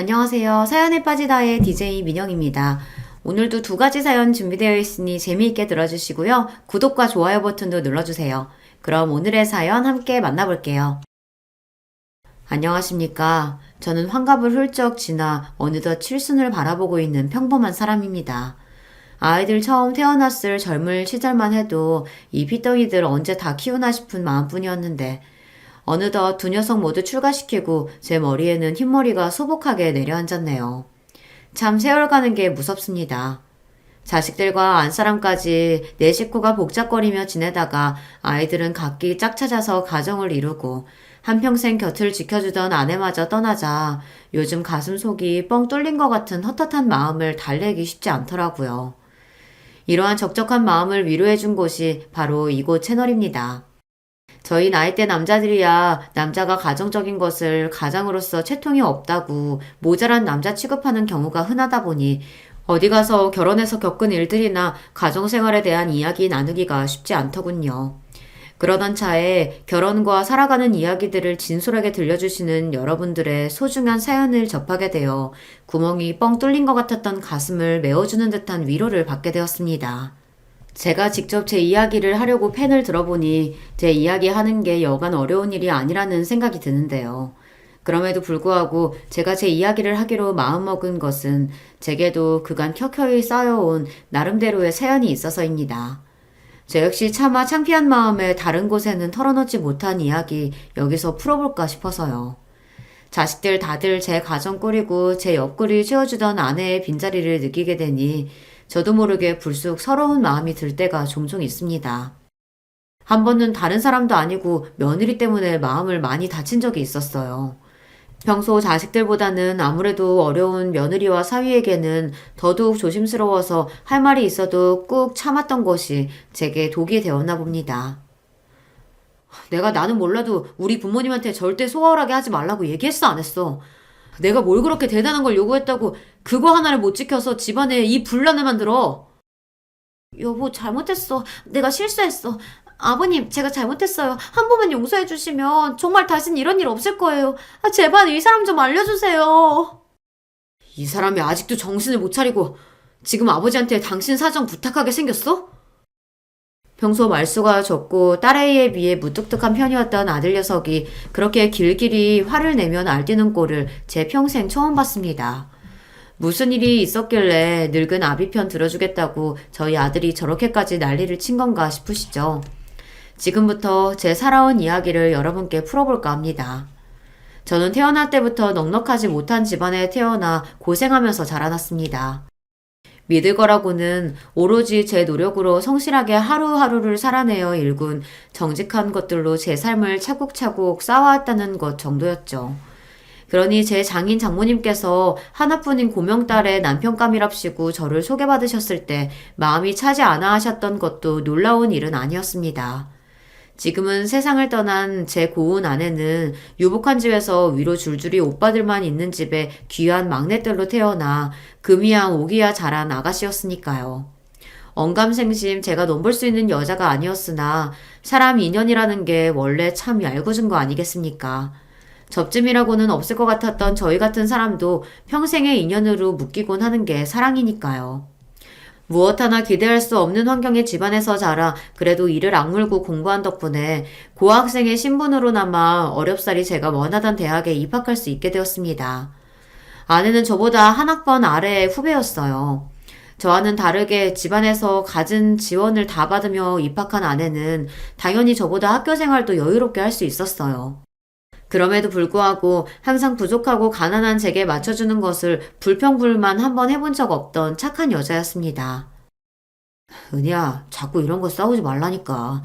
안녕하세요. 사연에 빠지다의 DJ 민영입니다. 오늘도 두 가지 사연 준비되어 있으니 재미있게 들어주시고요. 구독과 좋아요 버튼도 눌러주세요. 그럼 오늘의 사연 함께 만나볼게요. 안녕하십니까. 저는 환갑을 훌쩍 지나 어느덧 칠순을 바라보고 있는 평범한 사람입니다. 아이들 처음 태어났을 젊을 시절만 해도 이 핏덩이들 언제 다 키우나 싶은 마음뿐이었는데 어느덧 두 녀석 모두 출가시키고 제 머리에는 흰머리가 소복하게 내려앉았네요. 참 세월 가는 게 무섭습니다. 자식들과 안사람까지 내 식구가 복잡거리며 지내다가 아이들은 각기 짝 찾아서 가정을 이루고 한평생 곁을 지켜주던 아내마저 떠나자 요즘 가슴속이 뻥 뚫린 것 같은 헛헛한 마음을 달래기 쉽지 않더라고요. 이러한 적적한 마음을 위로해준 곳이 바로 이곳 채널입니다. 저희 나이대 남자들이야 남자가 가정적인 것을 가장으로서 채통이 없다고 모자란 남자 취급하는 경우가 흔하다 보니 어디 가서 결혼해서 겪은 일들이나 가정생활에 대한 이야기 나누기가 쉽지 않더군요. 그러던 차에 결혼과 살아가는 이야기들을 진솔하게 들려주시는 여러분들의 소중한 사연을 접하게 되어 구멍이 뻥 뚫린 것 같았던 가슴을 메워주는 듯한 위로를 받게 되었습니다. 제가 직접 제 이야기를 하려고 펜을 들어보니 제 이야기 하는 게 여간 어려운 일이 아니라는 생각이 드는데요. 그럼에도 불구하고 제가 제 이야기를 하기로 마음먹은 것은 제게도 그간 켜켜이 쌓여온 나름대로의 사연이 있어서입니다. 저 역시 차마 창피한 마음에 다른 곳에는 털어놓지 못한 이야기 여기서 풀어볼까 싶어서요. 자식들 다들 제 가정 꾸리고 제 옆구리 채워주던 아내의 빈자리를 느끼게 되니 저도 모르게 불쑥 서러운 마음이 들 때가 종종 있습니다. 한 번은 다른 사람도 아니고 며느리 때문에 마음을 많이 다친 적이 있었어요. 평소 자식들보다는 아무래도 어려운 며느리와 사위에게는 더더욱 조심스러워서 할 말이 있어도 꾹 참았던 것이 제게 독이 되었나 봅니다. 나는 몰라도 우리 부모님한테 절대 소홀하게 하지 말라고 얘기했어, 안 했어? 내가 뭘 그렇게 대단한 걸 요구했다고 그거 하나를 못 지켜서 집안에 이 분란을 만들어. 여보, 잘못했어. 내가 실수했어. 아버님, 제가 잘못했어요. 한 번만 용서해 주시면 정말 다신 이런 일 없을 거예요. 제발 이 사람 좀 알려주세요. 이 사람이 아직도 정신을 못 차리고 지금 아버지한테 당신 사정 부탁하게 생겼어? 평소 말수가 적고 딸아이에 비해 무뚝뚝한 편이었던 아들 녀석이 그렇게 길길이 화를 내며 날뛰는 꼴을 제 평생 처음 봤습니다. 무슨 일이 있었길래 늙은 아비 편 들어주겠다고 저희 아들이 저렇게까지 난리를 친 건가 싶으시죠? 지금부터 제 살아온 이야기를 여러분께 풀어볼까 합니다. 저는 태어날 때부터 넉넉하지 못한 집안에 태어나 고생하면서 자라났습니다. 믿을 거라고는 오로지 제 노력으로 성실하게 하루하루를 살아내어 일군 정직한 것들로 제 삶을 차곡차곡 쌓아왔다는 것 정도였죠. 그러니 제 장인 장모님께서 하나뿐인 고명딸의 남편감이랍시고 저를 소개받으셨을 때 마음이 차지 않아 하셨던 것도 놀라운 일은 아니었습니다. 지금은 세상을 떠난 제 고운 아내는 유복한 집에서 위로 줄줄이 오빠들만 있는 집에 귀한 막내딸로 태어나 금이야 오기야 자란 아가씨였으니까요. 언감생심 제가 넘볼 수 있는 여자가 아니었으나 사람 인연이라는 게 원래 참 얄궂은 거 아니겠습니까? 접점이라고는 없을 것 같았던 저희 같은 사람도 평생의 인연으로 묶이곤 하는 게 사랑이니까요. 무엇 하나 기대할 수 없는 환경의 집안에서 자라 그래도 이를 악물고 공부한 덕분에 고학생의 신분으로나마 어렵사리 제가 원하던 대학에 입학할 수 있게 되었습니다. 아내는 저보다 한 학번 아래의 후배였어요. 저와는 다르게 집안에서 갖은 지원을 다 받으며 입학한 아내는 당연히 저보다 학교 생활도 여유롭게 할 수 있었어요. 그럼에도 불구하고 항상 부족하고 가난한 제게 맞춰주는 것을 불평불만 한번 해본 적 없던 착한 여자였습니다. 은희야, 자꾸 이런 거 싸우지 말라니까.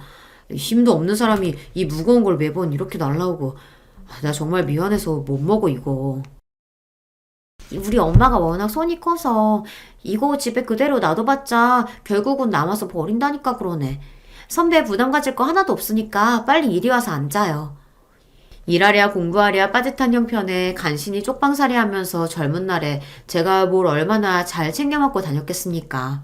힘도 없는 사람이 이 무거운 걸 매번 이렇게 날라오고 나 정말 미안해서 못 먹어 이거. 우리 엄마가 워낙 손이 커서 이거 집에 그대로 놔둬봤자 결국은 남아서 버린다니까 그러네. 선배 부담 가질 거 하나도 없으니까 빨리 이리 와서 앉아요. 일하랴 공부하랴 빠듯한 형편에 간신히 쪽방살이 하면서 젊은 날에 제가 뭘 얼마나 잘 챙겨 먹고 다녔겠습니까?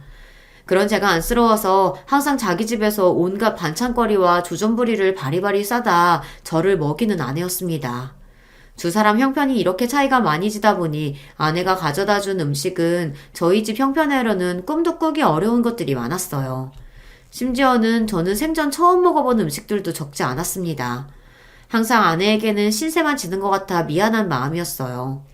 그런 제가 안쓰러워서 항상 자기 집에서 온갖 반찬거리와 주전부리를 바리바리 싸다 저를 먹이는 아내였습니다. 두 사람 형편이 이렇게 차이가 많이 지다 보니 아내가 가져다 준 음식은 저희 집 형편으로는 꿈도 꾸기 어려운 것들이 많았어요. 심지어는 저는 생전 처음 먹어본 음식들도 적지 않았습니다. 항상 아내에게는 신세만 지는 것 같아 미안한 마음이었어요.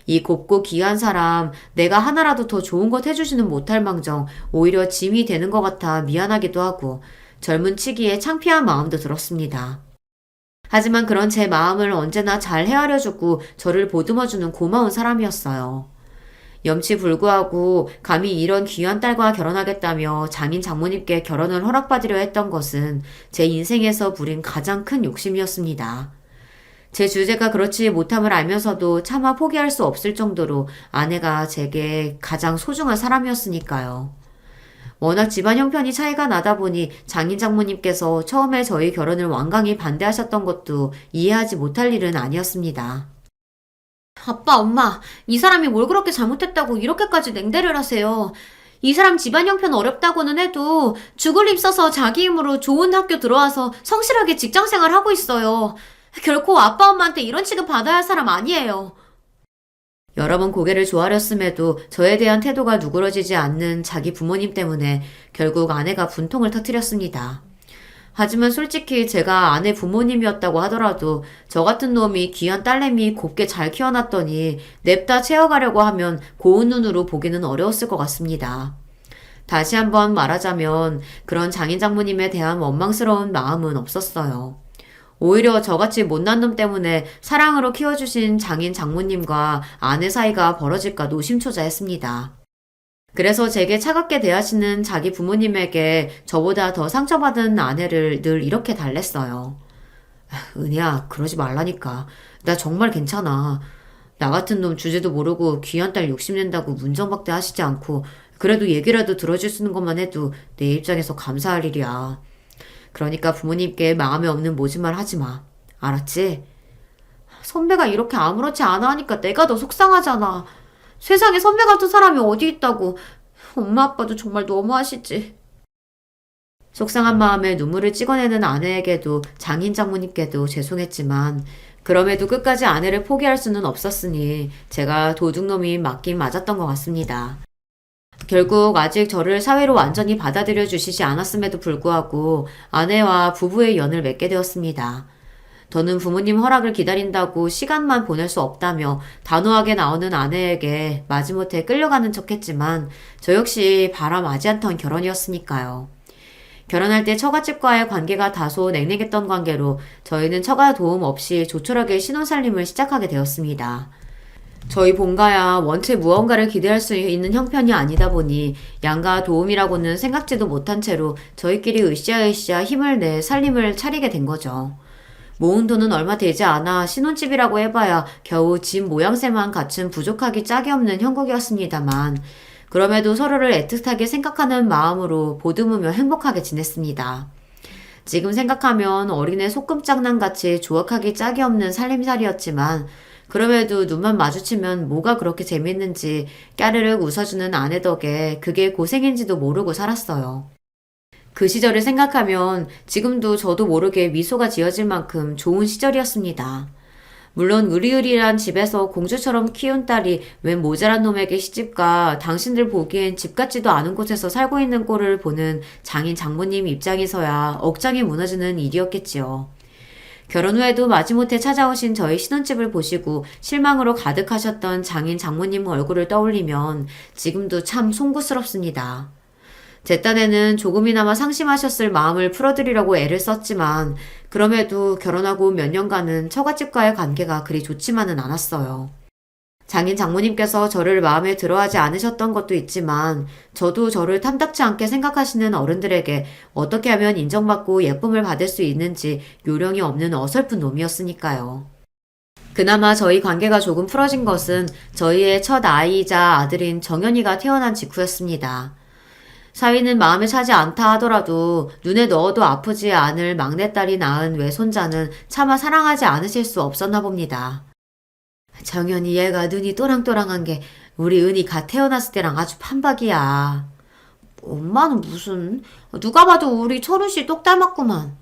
이 곱고 귀한 사람, 내가 하나라도 더 좋은 것 해주지는 못할 망정 오히려 짐이 되는 것 같아 미안하기도 하고 젊은 치기에 창피한 마음도 들었습니다. 하지만 그런 제 마음을 언제나 잘 헤아려주고 저를 보듬어주는 고마운 사람이었어요. 염치불구하고 감히 이런 귀한 딸과 결혼하겠다며 장인 장모님께 결혼을 허락받으려 했던 것은 제 인생에서 부린 가장 큰 욕심이었습니다. 제 주제가 그렇지 못함을 알면서도 차마 포기할 수 없을 정도로 아내가 제게 가장 소중한 사람이었으니까요. 워낙 집안 형편이 차이가 나다 보니 장인 장모님께서 처음에 저희 결혼을 완강히 반대하셨던 것도 이해하지 못할 일은 아니었습니다. 아빠, 엄마, 이 사람이 뭘 그렇게 잘못했다고 이렇게까지 냉대를 하세요. 이 사람 집안 형편 어렵다고는 해도 죽을 힘써서 자기 힘으로 좋은 학교 들어와서 성실하게 직장생활 하고 있어요. 결코 아빠, 엄마한테 이런 취급 받아야 할 사람 아니에요. 여러 번 고개를 조아렸음에도 저에 대한 태도가 누그러지지 않는 자기 부모님 때문에 결국 아내가 분통을 터뜨렸습니다. 하지만 솔직히 제가 아내 부모님이었다고 하더라도 저 같은 놈이 귀한 딸내미 곱게 잘 키워놨더니 냅다 채워가려고 하면 고운 눈으로 보기는 어려웠을 것 같습니다. 다시 한번 말하자면 그런 장인 장모님에 대한 원망스러운 마음은 없었어요. 오히려 저같이 못난 놈 때문에 사랑으로 키워주신 장인 장모님과 아내 사이가 벌어질까 노심초사했습니다. 그래서 제게 차갑게 대하시는 자기 부모님에게 저보다 더 상처받은 아내를 늘 이렇게 달랬어요. 은희야, 그러지 말라니까. 나 정말 괜찮아. 나 같은 놈 주제도 모르고 귀한 딸 욕심낸다고 문정박대 하시지 않고 그래도 얘기라도 들어주시는 것만 해도 내 입장에서 감사할 일이야. 그러니까 부모님께 마음에 없는 모진말 하지 마. 알았지? 선배가 이렇게 아무렇지 않아 하니까 내가 더 속상하잖아. 세상에 선배 같은 사람이 어디 있다고. 엄마 아빠도 정말 너무하시지. 속상한 마음에 눈물을 찍어내는 아내에게도 장인 장모님께도 죄송했지만 그럼에도 끝까지 아내를 포기할 수는 없었으니 제가 도둑놈이 맞긴 맞았던 것 같습니다. 결국 아직 저를 사회로 완전히 받아들여 주시지 않았음에도 불구하고 아내와 부부의 연을 맺게 되었습니다. 더는 부모님 허락을 기다린다고 시간만 보낼 수 없다며 단호하게 나오는 아내에게 마지못해 끌려가는 척했지만 저 역시 바람하지 않던 결혼이었으니까요. 결혼할 때 처갓집과의 관계가 다소 냉랭했던 관계로 저희는 처가 도움 없이 조촐하게 신혼살림을 시작하게 되었습니다. 저희 본가야 원체 무언가를 기대할 수 있는 형편이 아니다 보니 양가 도움이라고는 생각지도 못한 채로 저희끼리 으쌰으쌰 힘을 내 살림을 차리게 된 거죠. 모은 돈은 얼마 되지 않아 신혼집이라고 해봐야 겨우 집 모양새만 갖춘 부족하기 짝이 없는 형국이었습니다만 그럼에도 서로를 애틋하게 생각하는 마음으로 보듬으며 행복하게 지냈습니다. 지금 생각하면 어린애 소꿉장난같이 조악하기 짝이 없는 살림살이였지만 그럼에도 눈만 마주치면 뭐가 그렇게 재밌는지 까르륵 웃어주는 아내 덕에 그게 고생인지도 모르고 살았어요. 그 시절을 생각하면 지금도 저도 모르게 미소가 지어질 만큼 좋은 시절이었습니다. 물론 으리으리한 집에서 공주처럼 키운 딸이 웬 모자란 놈에게 시집가 당신들 보기엔 집 같지도 않은 곳에서 살고 있는 꼴을 보는 장인 장모님 입장에서야 억장이 무너지는 일이었겠지요. 결혼 후에도 마지못해 찾아오신 저희 신혼집을 보시고 실망으로 가득하셨던 장인 장모님 얼굴을 떠올리면 지금도 참 송구스럽습니다. 제 딴에는 조금이나마 상심하셨을 마음을 풀어드리려고 애를 썼지만 그럼에도 결혼하고 몇 년간은 처갓집과의 관계가 그리 좋지만은 않았어요. 장인 장모님께서 저를 마음에 들어하지 않으셨던 것도 있지만 저도 저를 탐탁치 않게 생각하시는 어른들에게 어떻게 하면 인정받고 예쁨을 받을 수 있는지 요령이 없는 어설픈 놈이었으니까요. 그나마 저희 관계가 조금 풀어진 것은 저희의 첫 아이이자 아들인 정연이가 태어난 직후였습니다. 사위는 마음에 차지 않다 하더라도 눈에 넣어도 아프지 않을 막내딸이 낳은 외손자는 차마 사랑하지 않으실 수 없었나 봅니다. 정연이 얘가 눈이 또랑또랑한 게 우리 은이 갓 태어났을 때랑 아주 판박이야. 엄마는 무슨 누가 봐도 우리 철우씨 똑 닮았구만.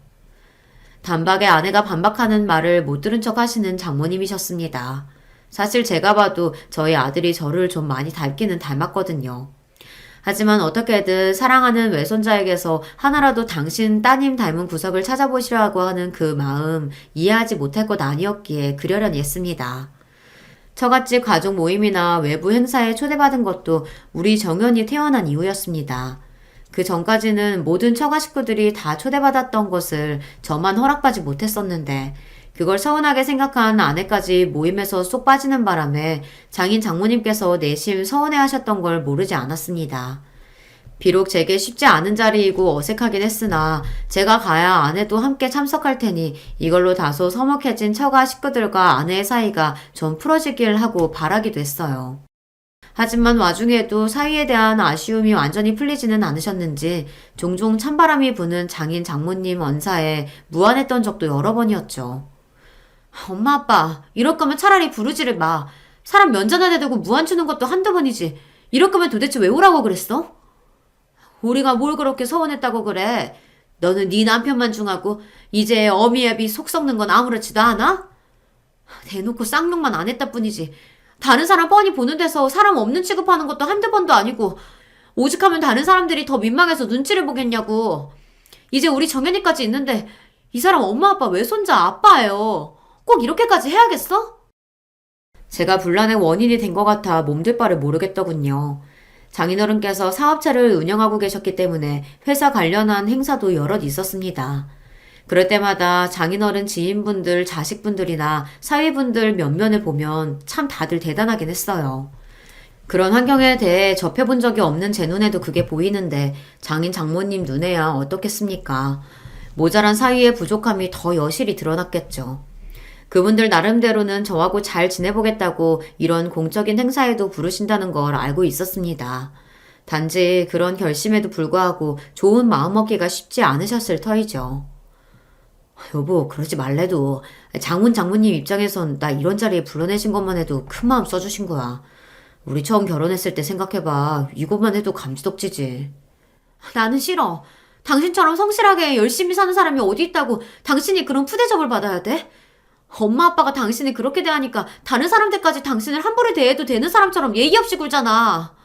단박에 아내가 반박하는 말을 못 들은 척 하시는 장모님이셨습니다. 사실 제가 봐도 저희 아들이 저를 좀 많이 닮기는 닮았거든요. 하지만 어떻게든 사랑하는 외손자에게서 하나라도 당신 따님 닮은 구석을 찾아보시라고 하는 그 마음 이해하지 못할 것 아니었기에 그러려니 했습니다. 처갓집 가족 모임이나 외부 행사에 초대받은 것도 우리 정연이 태어난 이후였습니다. 그 전까지는 모든 처가 식구들이 다 초대받았던 것을 저만 허락받지 못했었는데 그걸 서운하게 생각한 아내까지 모임에서 쏙 빠지는 바람에 장인 장모님께서 내심 서운해하셨던 걸 모르지 않았습니다. 비록 제게 쉽지 않은 자리이고 어색하긴 했으나 제가 가야 아내도 함께 참석할 테니 이걸로 다소 서먹해진 처가 식구들과 아내의 사이가 좀 풀어지길 하고 바라기도 했어요. 하지만 와중에도 사위에 대한 아쉬움이 완전히 풀리지는 않으셨는지 종종 찬바람이 부는 장인 장모님 언사에 무안했던 적도 여러 번이었죠. 엄마 아빠 이럴 거면 차라리 부르지를 마. 사람 면전에 대고 무안 추는 것도 한두 번이지. 이럴 거면 도대체 왜 오라고 그랬어? 우리가 뭘 그렇게 서운했다고 그래? 너는 네 남편만 중하고 이제 어미애비 속 썩는 건 아무렇지도 않아? 대놓고 쌍욕만 안 했다 뿐이지. 다른 사람 뻔히 보는 데서 사람 없는 취급하는 것도 한두 번도 아니고 오죽하면 다른 사람들이 더 민망해서 눈치를 보겠냐고. 이제 우리 정연이까지 있는데 이 사람 엄마 아빠 외손자 아빠예요. 꼭 이렇게까지 해야겠어? 제가 분란의 원인이 된 것 같아 몸둘 바를 모르겠더군요. 장인어른께서 사업체를 운영하고 계셨기 때문에 회사 관련한 행사도 여럿 있었습니다. 그럴 때마다 장인어른 지인분들, 자식분들이나 사위분들 면면을 보면 참 다들 대단하긴 했어요. 그런 환경에 대해 접해본 적이 없는 제 눈에도 그게 보이는데 장인 장모님 눈에야 어떻겠습니까? 모자란 사위의 부족함이 더 여실히 드러났겠죠. 그분들 나름대로는 저하고 잘 지내보겠다고 이런 공적인 행사에도 부르신다는 걸 알고 있었습니다. 단지 그런 결심에도 불구하고 좋은 마음 먹기가 쉽지 않으셨을 터이죠. 여보, 그러지 말래도 장모님 입장에선 나 이런 자리에 불러내신 것만 해도 큰 마음 써주신 거야. 우리 처음 결혼했을 때 생각해봐. 이것만 해도 감지덕지지. 나는 싫어. 당신처럼 성실하게 열심히 사는 사람이 어디 있다고 당신이 그런 푸대접을 받아야 돼? 엄마 아빠가 당신을 그렇게 대하니까 다른 사람들까지 당신을 함부로 대해도 되는 사람처럼 예의 없이 굴잖아.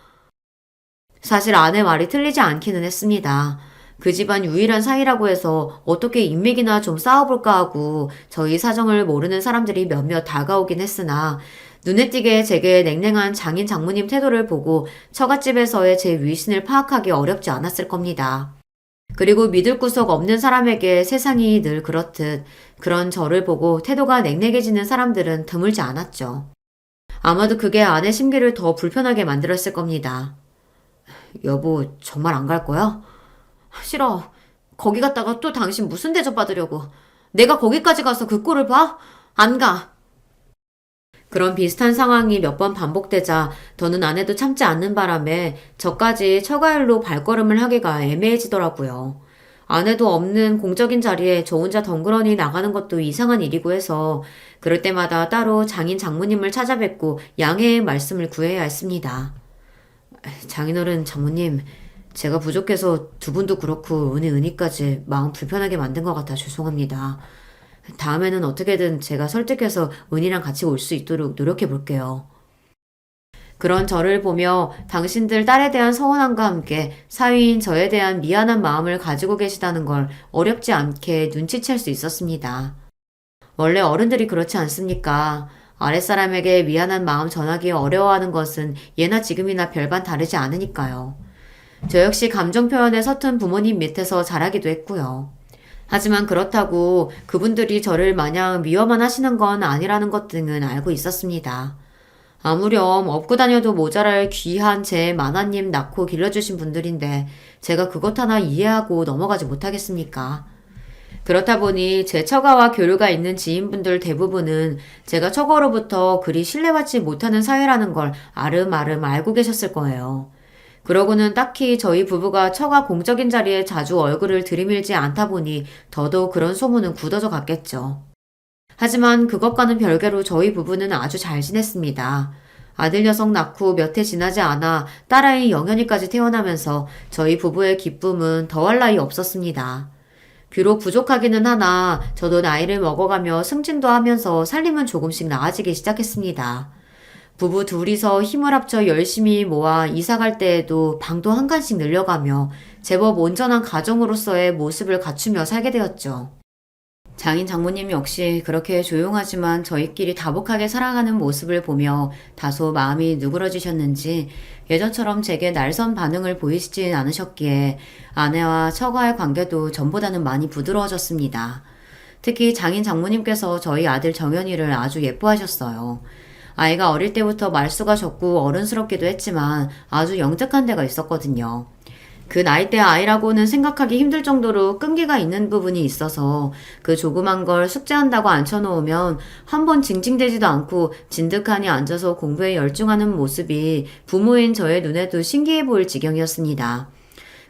사실 아내 말이 틀리지 않기는 했습니다. 그 집안 유일한 사이라고 해서 어떻게 인맥이나 좀 쌓아볼까 하고 저희 사정을 모르는 사람들이 몇몇 다가오긴 했으나 눈에 띄게 제게 냉랭한 장인 장모님 태도를 보고 처갓집에서의 제 위신을 파악하기 어렵지 않았을 겁니다. 그리고 믿을 구석 없는 사람에게 세상이 늘 그렇듯 그런 저를 보고 태도가 냉랭해지는 사람들은 드물지 않았죠. 아마도 그게 아내 심기를 더 불편하게 만들었을 겁니다. 여보, 정말 안 갈 거야? 싫어. 거기 갔다가 또 당신 무슨 대접 받으려고. 내가 거기까지 가서 그 꼴을 봐? 안 가. 그런 비슷한 상황이 몇 번 반복되자 더는 아내도 참지 않는 바람에 저까지 처가일로 발걸음을 하기가 애매해지더라고요. 아내도 없는 공적인 자리에 저 혼자 덩그러니 나가는 것도 이상한 일이고 해서 그럴 때마다 따로 장인 장모님을 찾아뵙고 양해의 말씀을 구해야 했습니다. 장인어른 장모님, 제가 부족해서 두 분도 그렇고 은희까지 마음 불편하게 만든 것 같아 죄송합니다. 다음에는 어떻게든 제가 설득해서 은희랑 같이 올 수 있도록 노력해 볼게요. 그런 저를 보며 당신들 딸에 대한 서운함과 함께 사위인 저에 대한 미안한 마음을 가지고 계시다는 걸 어렵지 않게 눈치챌 수 있었습니다. 원래 어른들이 그렇지 않습니까? 아랫사람에게 미안한 마음 전하기 어려워하는 것은 예나 지금이나 별반 다르지 않으니까요. 저 역시 감정 표현에 서툰 부모님 밑에서 자라기도 했고요. 하지만 그렇다고 그분들이 저를 마냥 미워만 하시는 건 아니라는 것 등은 알고 있었습니다. 아무렴 업고 다녀도 모자랄 귀한 제 마나님 낳고 길러주신 분들인데 제가 그것 하나 이해하고 넘어가지 못하겠습니까? 그렇다 보니 제 처가와 교류가 있는 지인분들 대부분은 제가 처가로부터 그리 신뢰받지 못하는 사회라는 걸 아름아름 알고 계셨을 거예요. 그러고는 딱히 저희 부부가 처가 공적인 자리에 자주 얼굴을 들이밀지 않다 보니 더더욱 그런 소문은 굳어져 갔겠죠. 하지만 그것과는 별개로 저희 부부는 아주 잘 지냈습니다. 아들 녀석 낳고 몇 해 지나지 않아 딸아이 영현이까지 태어나면서 저희 부부의 기쁨은 더할 나위 없었습니다. 비록 부족하기는 하나 저도 나이를 먹어가며 승진도 하면서 살림은 조금씩 나아지기 시작했습니다. 부부 둘이서 힘을 합쳐 열심히 모아 이사 갈 때에도 방도 한 칸씩 늘려가며 제법 온전한 가정으로서의 모습을 갖추며 살게 되었죠. 장인 장모님 역시 그렇게 조용하지만 저희끼리 다복하게 살아가는 모습을 보며 다소 마음이 누그러지셨는지 예전처럼 제게 날선 반응을 보이시진 않으셨기에 아내와 처가의 관계도 전보다는 많이 부드러워졌습니다. 특히 장인 장모님께서 저희 아들 정연이를 아주 예뻐하셨어요. 아이가 어릴 때부터 말수가 적고 어른스럽기도 했지만 아주 영특한 데가 있었거든요. 그 나이대 아이라고는 생각하기 힘들 정도로 끈기가 있는 부분이 있어서 그 조그만 걸 숙제한다고 앉혀놓으면 한 번 징징대지도 않고 진득하니 앉아서 공부에 열중하는 모습이 부모인 저의 눈에도 신기해 보일 지경이었습니다.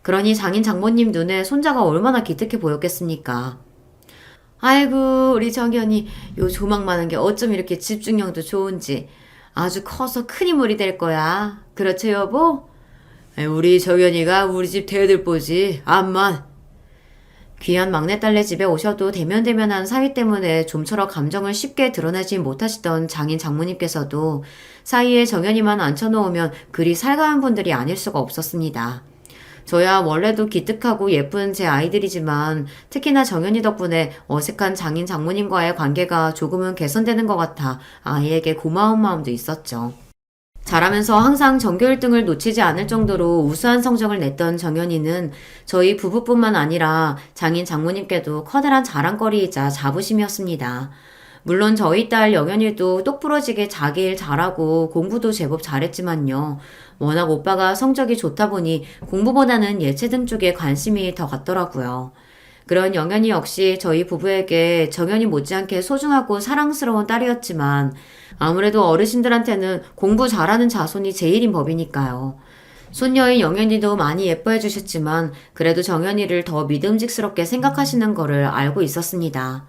그러니 장인 장모님 눈에 손자가 얼마나 기특해 보였겠습니까? 아이고 우리 정연이 요 조망만한 게 어쩜 이렇게 집중력도 좋은지 아주 커서 큰 인물이 될 거야. 그렇죠 여보? 우리 정연이가 우리 집 대들보지 암만. 귀한 막내딸네 집에 오셔도 대면대면한 사위 때문에 좀처럼 감정을 쉽게 드러내지 못하시던 장인 장모님께서도 사이에 정연이만 앉혀놓으면 그리 살가운 분들이 아닐 수가 없었습니다. 저야 원래도 기특하고 예쁜 제 아이들이지만 특히나 정연이 덕분에 어색한 장인 장모님과의 관계가 조금은 개선되는 것 같아 아이에게 고마운 마음도 있었죠. 자라면서 항상 전교 1등을 놓치지 않을 정도로 우수한 성적을 냈던 정연이는 저희 부부뿐만 아니라 장인 장모님께도 커다란 자랑거리이자 자부심이었습니다. 물론 저희 딸 영연이도 똑부러지게 자기 일 잘하고 공부도 제법 잘했지만요. 워낙 오빠가 성적이 좋다 보니 공부보다는 예체능 쪽에 관심이 더 갔더라고요. 그런 영연이 역시 저희 부부에게 정연이 못지않게 소중하고 사랑스러운 딸이었지만 아무래도 어르신들한테는 공부 잘하는 자손이 제일인 법이니까요. 손녀인 영연이도 많이 예뻐해 주셨지만 그래도 정연이를 더 믿음직스럽게 생각하시는 거를 알고 있었습니다.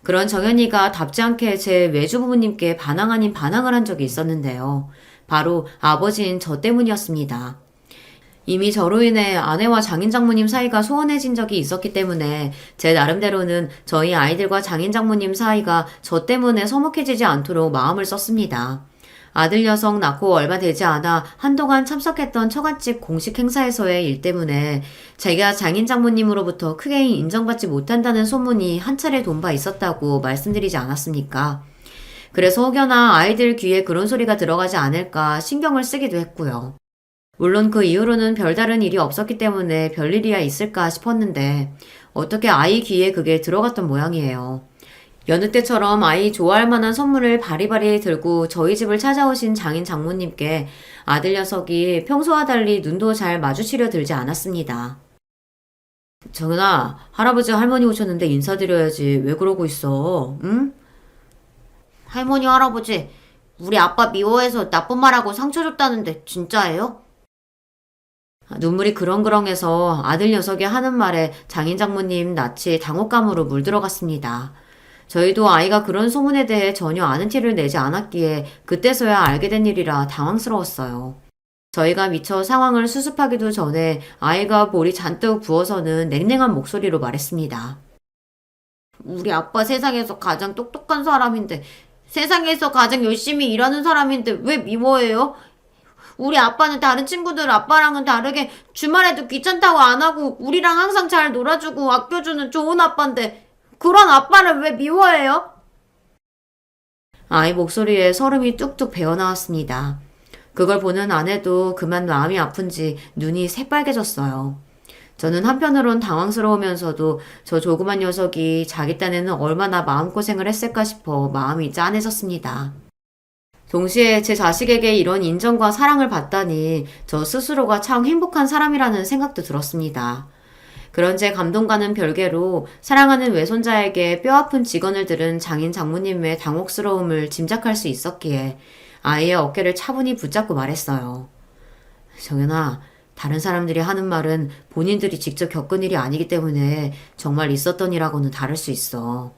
그런 정연이가 답지 않게 제 외주부모님께 반항 아닌 반항을 한 적이 있었는데요. 바로 아버지인 저 때문이었습니다. 이미 저로 인해 아내와 장인 장모님 사이가 소원해진 적이 있었기 때문에 제 나름대로는 저희 아이들과 장인 장모님 사이가 저 때문에 서먹해지지 않도록 마음을 썼습니다. 아들 녀석 낳고 얼마 되지 않아 한동안 참석했던 처갓집 공식 행사에서의 일 때문에 제가 장인 장모님으로부터 크게 인정받지 못한다는 소문이 한 차례 돈 바 있었다고 말씀드리지 않았습니까? 그래서 혹여나 아이들 귀에 그런 소리가 들어가지 않을까 신경을 쓰기도 했고요. 물론 그 이후로는 별다른 일이 없었기 때문에 별일이야 있을까 싶었는데 어떻게 아이 귀에 그게 들어갔던 모양이에요. 여느 때처럼 아이 좋아할 만한 선물을 바리바리 들고 저희 집을 찾아오신 장인 장모님께 아들 녀석이 평소와 달리 눈도 잘 마주치려 들지 않았습니다. 정은아, 할아버지 할머니 오셨는데 인사드려야지. 왜 그러고 있어? 응? 할머니, 할아버지, 우리 아빠 미워해서 나쁜 말하고 상처 줬다는데 진짜예요? 눈물이 그렁그렁해서 아들 녀석이 하는 말에 장인 장모님 낯이 당혹감으로 물들어갔습니다. 저희도 아이가 그런 소문에 대해 전혀 아는 티를 내지 않았기에 그때서야 알게 된 일이라 당황스러웠어요. 저희가 미처 상황을 수습하기도 전에 아이가 볼이 잔뜩 부어서는 냉랭한 목소리로 말했습니다. 우리 아빠 세상에서 가장 똑똑한 사람인데, 세상에서 가장 열심히 일하는 사람인데 왜 미워해요? 우리 아빠는 다른 친구들 아빠랑은 다르게 주말에도 귀찮다고 안 하고 우리랑 항상 잘 놀아주고 아껴주는 좋은 아빠인데 그런 아빠를 왜 미워해요? 아이 목소리에 설움이 뚝뚝 배어나왔습니다. 그걸 보는 아내도 그만 마음이 아픈지 눈이 새빨개졌어요. 저는 한편으론 당황스러우면서도 저 조그만 녀석이 자기 딴에는 얼마나 마음고생을 했을까 싶어 마음이 짠해졌습니다. 동시에 제 자식에게 이런 인정과 사랑을 받다니 저 스스로가 참 행복한 사람이라는 생각도 들었습니다. 그런 제 감동과는 별개로 사랑하는 외손자에게 뼈아픈 직언을 들은 장인 장모님의 당혹스러움을 짐작할 수 있었기에 아이의 어깨를 차분히 붙잡고 말했어요. 정연아, 다른 사람들이 하는 말은 본인들이 직접 겪은 일이 아니기 때문에 정말 있었던 일하고는 다를 수 있어.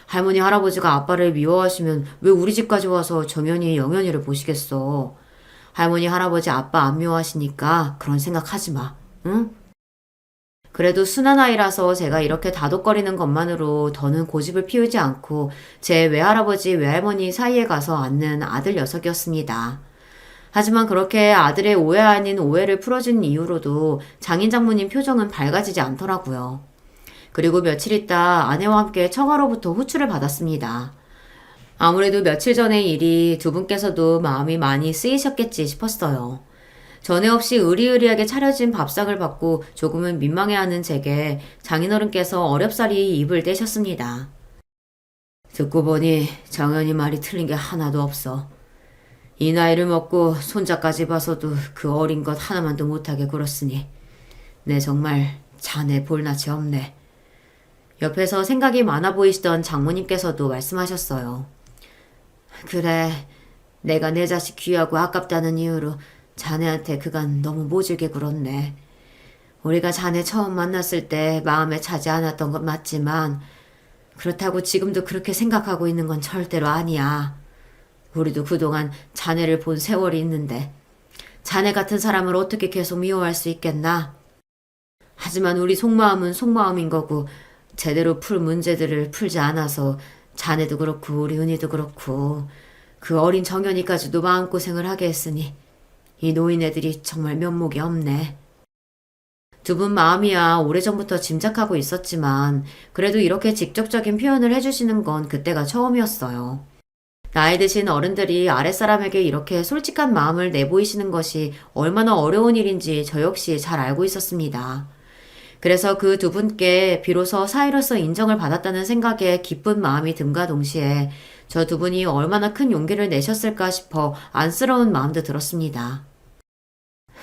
할머니 할아버지가 아빠를 미워하시면 왜 우리 집까지 와서 정연이 영연이를 보시겠어. 할머니 할아버지 아빠 안 미워하시니까 그런 생각 하지 마. 응? 그래도 순한 아이라서 제가 이렇게 다독거리는 것만으로 더는 고집을 피우지 않고 제 외할아버지 외할머니 사이에 가서 앉는 아들 녀석이었습니다. 하지만 그렇게 아들의 오해 아닌 오해를 풀어준 이후로도 장인 장모님 표정은 밝아지지 않더라고요. 그리고 며칠 있다 아내와 함께 처가로부터 호출을 받았습니다. 아무래도 며칠 전의 일이 두 분께서도 마음이 많이 쓰이셨겠지 싶었어요. 전에 없이 의리의리하게 차려진 밥상을 받고 조금은 민망해하는 제게 장인어른께서 어렵사리 입을 떼셨습니다. 듣고 보니 정연이 말이 틀린 게 하나도 없어. 이 나이를 먹고 손자까지 봐서도 그 어린 것 하나만도 못하게 굴었으니 내 정말 자네 볼낯이 없네. 옆에서 생각이 많아 보이시던 장모님께서도 말씀하셨어요. 그래, 내가 내 자식 귀하고 아깝다는 이유로 자네한테 그간 너무 모질게 굴었네. 우리가 자네 처음 만났을 때 마음에 차지 않았던 건 맞지만 그렇다고 지금도 그렇게 생각하고 있는 건 절대로 아니야. 우리도 그동안 자네를 본 세월이 있는데 자네 같은 사람을 어떻게 계속 미워할 수 있겠나? 하지만 우리 속마음은 속마음인 거고 제대로 풀 문제들을 풀지 않아서 자네도 그렇고 우리 은희도 그렇고 그 어린 정연이까지도 마음고생을 하게 했으니 이 노인네들이 정말 면목이 없네. 두 분 마음이야 오래전부터 짐작하고 있었지만 그래도 이렇게 직접적인 표현을 해주시는 건 그때가 처음이었어요. 나이 드신 어른들이 아랫사람에게 이렇게 솔직한 마음을 내보이시는 것이 얼마나 어려운 일인지 저 역시 잘 알고 있었습니다. 그래서 그 두 분께 비로소 사이로서 인정을 받았다는 생각에 기쁜 마음이 듦과 동시에 저 두 분이 얼마나 큰 용기를 내셨을까 싶어 안쓰러운 마음도 들었습니다.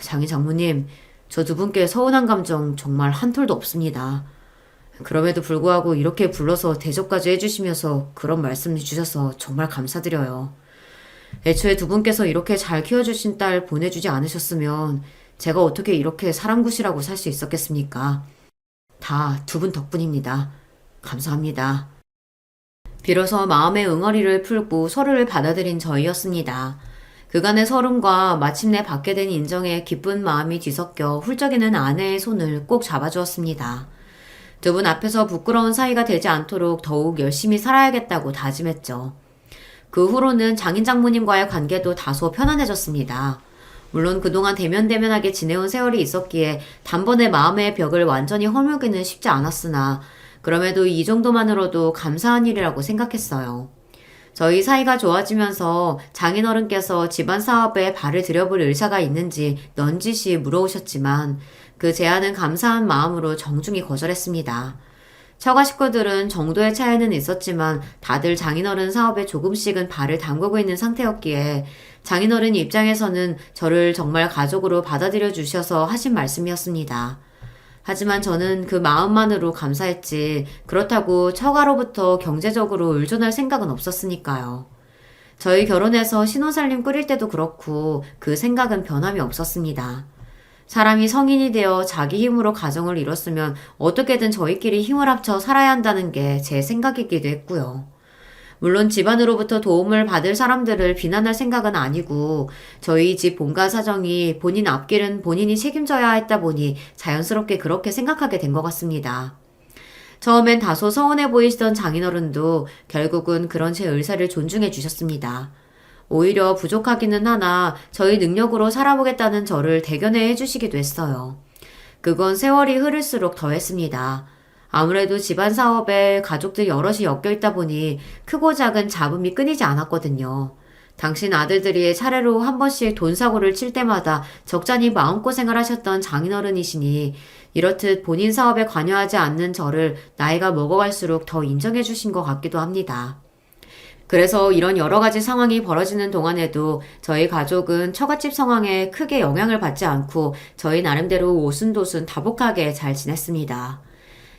장인 장모님, 저 두 분께 서운한 감정 정말 한 톨도 없습니다. 그럼에도 불구하고 이렇게 불러서 대접까지 해주시면서 그런 말씀 해주셔서 정말 감사드려요. 애초에 두 분께서 이렇게 잘 키워주신 딸 보내주지 않으셨으면 제가 어떻게 이렇게 사람굿이라고 살 수 있었겠습니까? 다 두 분 덕분입니다. 감사합니다. 비로소 마음의 응어리를 풀고 서로를 받아들인 저희였습니다. 그간의 서름과 마침내 받게 된 인정에 기쁜 마음이 뒤섞여 훌쩍이는 아내의 손을 꼭 잡아주었습니다. 두 분 앞에서 부끄러운 사이가 되지 않도록 더욱 열심히 살아야겠다고 다짐했죠. 그 후로는 장인 장모님과의 관계도 다소 편안해졌습니다. 물론 그동안 대면대면하게 지내온 세월이 있었기에 단번에 마음의 벽을 완전히 허물기는 쉽지 않았으나 그럼에도 이 정도만으로도 감사한 일이라고 생각했어요. 저희 사이가 좋아지면서 장인어른께서 집안 사업에 발을 들여볼 의사가 있는지 넌지시 물어오셨지만 그 제안은 감사한 마음으로 정중히 거절했습니다. 처가 식구들은 정도의 차이는 있었지만 다들 장인어른 사업에 조금씩은 발을 담그고 있는 상태였기에 장인어른 입장에서는 저를 정말 가족으로 받아들여 주셔서 하신 말씀이었습니다. 하지만 저는 그 마음만으로 감사했지 그렇다고 처가로부터 경제적으로 의존할 생각은 없었으니까요. 저희 결혼해서 신혼살림 꾸릴 때도 그렇고 그 생각은 변함이 없었습니다. 사람이 성인이 되어 자기 힘으로 가정을 이뤘으면 어떻게든 저희끼리 힘을 합쳐 살아야 한다는 게 제 생각이기도 했고요. 물론 집안으로부터 도움을 받을 사람들을 비난할 생각은 아니고 저희 집 본가 사정이 본인 앞길은 본인이 책임져야 했다 보니 자연스럽게 그렇게 생각하게 된 것 같습니다. 처음엔 다소 서운해 보이시던 장인어른도 결국은 그런 제 의사를 존중해 주셨습니다. 오히려 부족하기는 하나 저희 능력으로 살아보겠다는 저를 대견해 해주시기도 했어요. 그건 세월이 흐를수록 더했습니다. 아무래도 집안 사업에 가족들 여럿이 엮여있다 보니 크고 작은 잡음이 끊이지 않았거든요. 당신 아들들이 차례로 한 번씩 돈 사고를 칠 때마다 적잖이 마음고생을 하셨던 장인어른이시니 이렇듯 본인 사업에 관여하지 않는 저를 나이가 먹어갈수록 더 인정해 주신 것 같기도 합니다. 그래서 이런 여러 가지 상황이 벌어지는 동안에도 저희 가족은 처갓집 상황에 크게 영향을 받지 않고 저희 나름대로 오순도순 다복하게 잘 지냈습니다.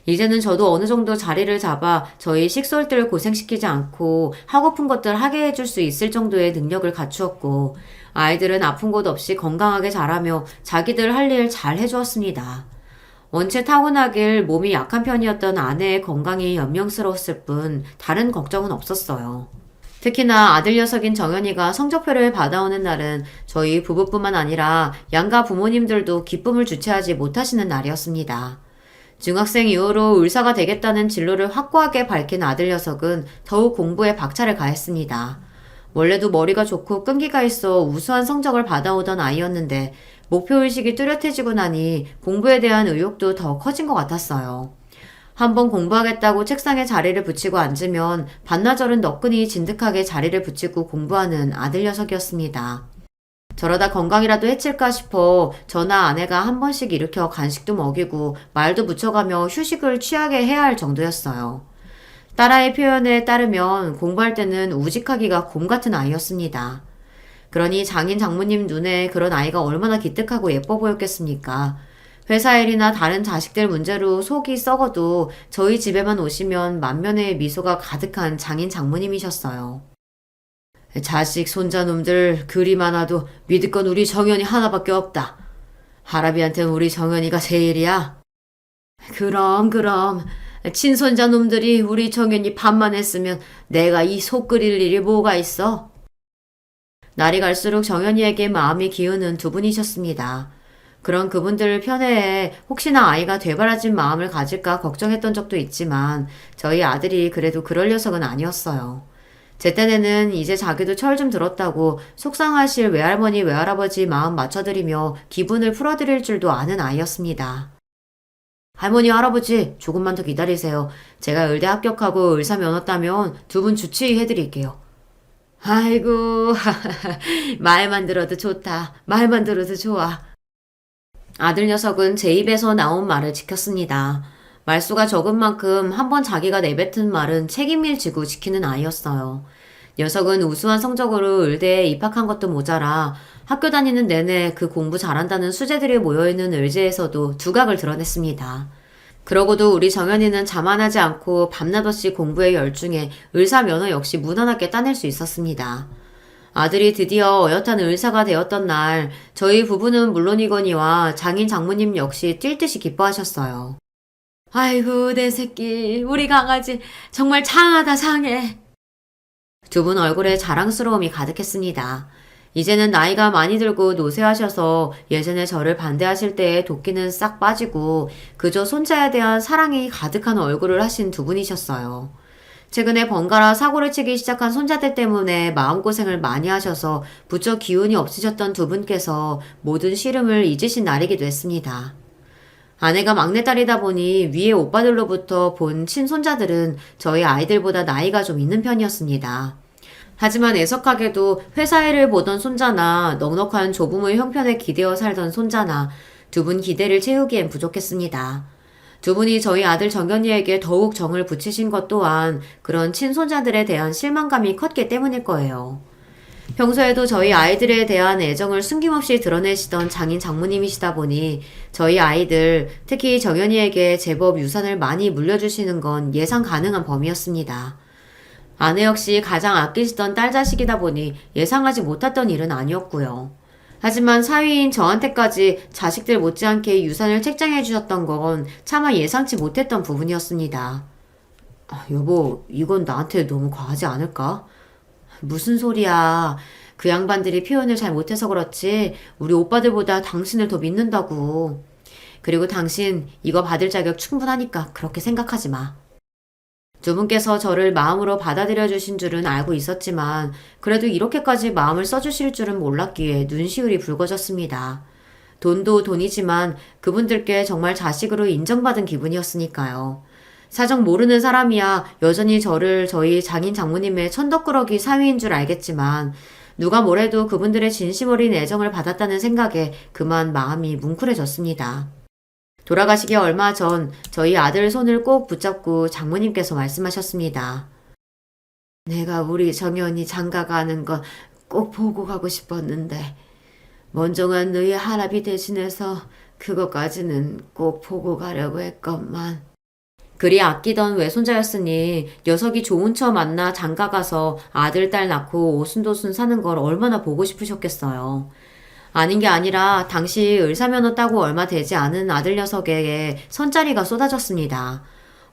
이제는 저도 어느 정도 자리를 잡아 저희 식솔들 고생시키지 않고 하고픈 것들 하게 해줄 수 있을 정도의 능력을 갖추었고 아이들은 아픈 곳 없이 건강하게 자라며 자기들 할 일 잘 해주었습니다. 원체 타고나길 몸이 약한 편이었던 아내의 건강이 연명스러웠을 뿐 다른 걱정은 없었어요. 특히나 아들 녀석인 정연이가 성적표를 받아오는 날은 저희 부부뿐만 아니라 양가 부모님들도 기쁨을 주체하지 못하시는 날이었습니다. 중학생 이후로 의사가 되겠다는 진로를 확고하게 밝힌 아들 녀석은 더욱 공부에 박차를 가했습니다. 원래도 머리가 좋고 끈기가 있어 우수한 성적을 받아오던 아이였는데 목표의식이 뚜렷해지고 나니 공부에 대한 의욕도 더 커진 것 같았어요. 한번 공부하겠다고 책상에 자리를 붙이고 앉으면 반나절은 너끈히 진득하게 자리를 붙이고 공부하는 아들 녀석이었습니다. 저러다 건강이라도 해칠까 싶어 저나 아내가 한 번씩 일으켜 간식도 먹이고 말도 붙여가며 휴식을 취하게 해야 할 정도였어요. 딸아이 표현에 따르면 공부할 때는 우직하기가 곰 같은 아이였습니다. 그러니 장인 장모님 눈에 그런 아이가 얼마나 기특하고 예뻐 보였겠습니까? 회사 일이나 다른 자식들 문제로 속이 썩어도 저희 집에만 오시면 만면의 미소가 가득한 장인 장모님이셨어요. 자식 손자놈들 그리 많아도 믿을 건 우리 정연이 하나밖에 없다. 할아비한테는 우리 정연이가 제일이야. 그럼 친손자놈들이 우리 정연이 밥만 했으면 내가 이 속 끓일 일이 뭐가 있어? 날이 갈수록 정연이에게 마음이 기우는 두 분이셨습니다. 그런 그분들 편애에 혹시나 아이가 되바라진 마음을 가질까 걱정했던 적도 있지만 저희 아들이 그래도 그럴 녀석은 아니었어요. 제 딴에는 이제 자기도 철 좀 들었다고 속상하실 외할머니 외할아버지 마음 맞춰드리며 기분을 풀어드릴 줄도 아는 아이였습니다. 할머니 할아버지 조금만 더 기다리세요. 제가 의대 합격하고 의사 면허 따면 두 분 주치의해드릴게요. 아이고 말만 들어도 좋다. 말만 들어도 좋아. 아들 녀석은 제 입에서 나온 말을 지켰습니다. 말수가 적은 만큼 한번 자기가 내뱉은 말은 책임을 지고 지키는 아이였어요. 녀석은 우수한 성적으로 의대에 입학한 것도 모자라 학교 다니는 내내 그 공부 잘한다는 수재들이 모여있는 의제에서도 두각을 드러냈습니다. 그러고도 우리 정연이는 자만하지 않고 밤낮없이 공부에 열중해 의사 면허 역시 무난하게 따낼 수 있었습니다. 아들이 드디어 어엿한 의사가 되었던 날 저희 부부는 물론이거니와 장인 장모님 역시 뛸 듯이 기뻐하셨어요. 아이고 내 새끼 우리 강아지 정말 장하다 장해. 두 분 얼굴에 자랑스러움이 가득했습니다. 이제는 나이가 많이 들고 노쇠하셔서 예전에 저를 반대하실 때의 도끼는 싹 빠지고 그저 손자에 대한 사랑이 가득한 얼굴을 하신 두 분이셨어요. 최근에 번갈아 사고를 치기 시작한 손자들 때문에 마음고생을 많이 하셔서 부쩍 기운이 없으셨던 두 분께서 모든 시름을 잊으신 날이기도 했습니다. 아내가 막내딸이다 보니 위에 오빠들로부터 본 친손자들은 저희 아이들보다 나이가 좀 있는 편이었습니다. 하지만 애석하게도 회사 일을 보던 손자나 넉넉한 조부모의 형편에 기대어 살던 손자나 두 분 기대를 채우기엔 부족했습니다. 두 분이 저희 아들 정연이에게 더욱 정을 붙이신 것 또한 그런 친손자들에 대한 실망감이 컸기 때문일 거예요. 평소에도 저희 아이들에 대한 애정을 숨김없이 드러내시던 장인 장모님이시다 보니 저희 아이들, 특히 정연이에게 제법 유산을 많이 물려주시는 건 예상 가능한 범위였습니다. 아내 역시 가장 아끼시던 딸 자식이다 보니 예상하지 못했던 일은 아니었고요. 하지만 사위인 저한테까지 자식들 못지않게 유산을 책정해 주셨던 건 차마 예상치 못했던 부분이었습니다. 여보, 이건 나한테 너무 과하지 않을까? 무슨 소리야. 그 양반들이 표현을 잘 못해서 그렇지 우리 오빠들보다 당신을 더 믿는다고. 그리고 당신 이거 받을 자격 충분하니까 그렇게 생각하지 마. 두 분께서 저를 마음으로 받아들여 주신 줄은 알고 있었지만 그래도 이렇게까지 마음을 써주실 줄은 몰랐기에 눈시울이 붉어졌습니다. 돈도 돈이지만 그분들께 정말 자식으로 인정받은 기분이었으니까요. 사정 모르는 사람이야 여전히 저를 저희 장인 장모님의 천덕꾸러기 사위인 줄 알겠지만 누가 뭐래도 그분들의 진심 어린 애정을 받았다는 생각에 그만 마음이 뭉클해졌습니다. 돌아가시기 얼마 전 저희 아들 손을 꼭 붙잡고 장모님께서 말씀하셨습니다. 내가 우리 정연이 장가 가는 건 꼭 보고 가고 싶었는데 먼종한 너희 할아비 대신해서 그것까지는 꼭 보고 가려고 했건만. 그리 아끼던 외손자였으니 녀석이 좋은 처 만나 장가 가서 아들 딸 낳고 오순도순 사는 걸 얼마나 보고 싶으셨겠어요. 아닌 게 아니라 당시 의사면허 따고 얼마 되지 않은 아들 녀석에게 선자리가 쏟아졌습니다.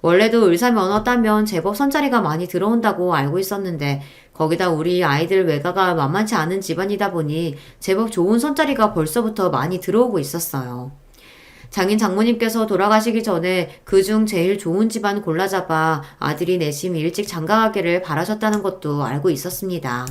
원래도 의사면허 따면 제법 선자리가 많이 들어온다고 알고 있었는데 거기다 우리 아이들 외가가 만만치 않은 집안이다 보니 제법 좋은 선자리가 벌써부터 많이 들어오고 있었어요. 장인 장모님께서 돌아가시기 전에 그중 제일 좋은 집안 골라잡아 아들이 내심 일찍 장가가기를 바라셨다는 것도 알고 있었습니다.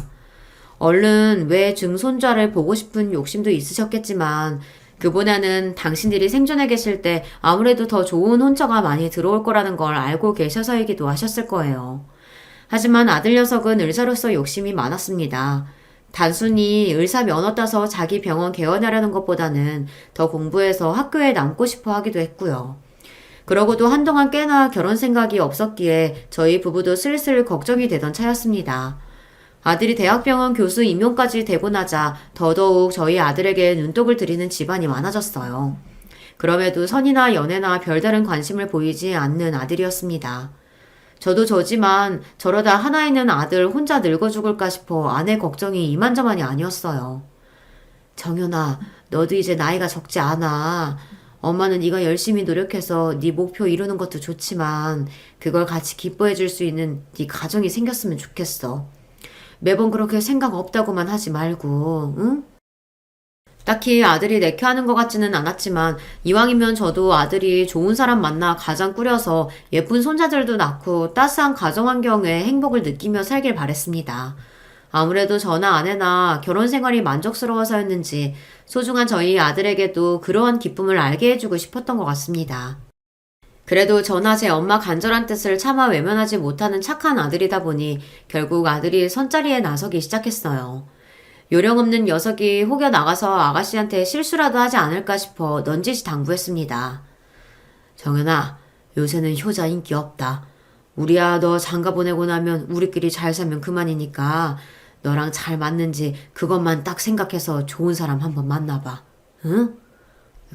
얼른 외 증손자를 보고 싶은 욕심도 있으셨겠지만 그보다는 당신들이 생존해 계실 때 아무래도 더 좋은 혼처가 많이 들어올 거라는 걸 알고 계셔서이기도 하셨을 거예요. 하지만 아들 녀석은 의사로서 욕심이 많았습니다. 단순히 의사 면허 따서 자기 병원 개원하려는 것보다는 더 공부해서 학교에 남고 싶어 하기도 했고요. 그러고도 한동안 꽤나 결혼 생각이 없었기에 저희 부부도 슬슬 걱정이 되던 차였습니다. 아들이 대학병원 교수 임용까지 되고 나자 더더욱 저희 아들에게 눈독을 들이는 집안이 많아졌어요. 그럼에도 선이나 연애나 별다른 관심을 보이지 않는 아들이었습니다. 저도 저지만 저러다 하나 있는 아들 혼자 늙어 죽을까 싶어 아내 걱정이 이만저만이 아니었어요. 정연아, 너도 이제 나이가 적지 않아. 엄마는 네가 열심히 노력해서 네 목표 이루는 것도 좋지만 그걸 같이 기뻐해 줄 수 있는 네 가정이 생겼으면 좋겠어. 매번 그렇게 생각 없다고만 하지 말고, 응? 딱히 아들이 내켜하는 것 같지는 않았지만 이왕이면 저도 아들이 좋은 사람 만나 가정 꾸려서 예쁜 손자들도 낳고 따스한 가정 환경에 행복을 느끼며 살길 바랬습니다. 아무래도 저나 아내나 결혼 생활이 만족스러워서였는지 소중한 저희 아들에게도 그러한 기쁨을 알게 해주고 싶었던 것 같습니다. 그래도 저나 제 엄마 간절한 뜻을 차마 외면하지 못하는 착한 아들이다 보니 결국 아들이 선자리에 나서기 시작했어요. 요령 없는 녀석이 혹여 나가서 아가씨한테 실수라도 하지 않을까 싶어 넌지시 당부했습니다. 정연아, 요새는 효자 인기 없다. 우리야 너 장가 보내고 나면 우리끼리 잘 살면 그만이니까 너랑 잘 맞는지 그것만 딱 생각해서 좋은 사람 한번 만나봐. 응?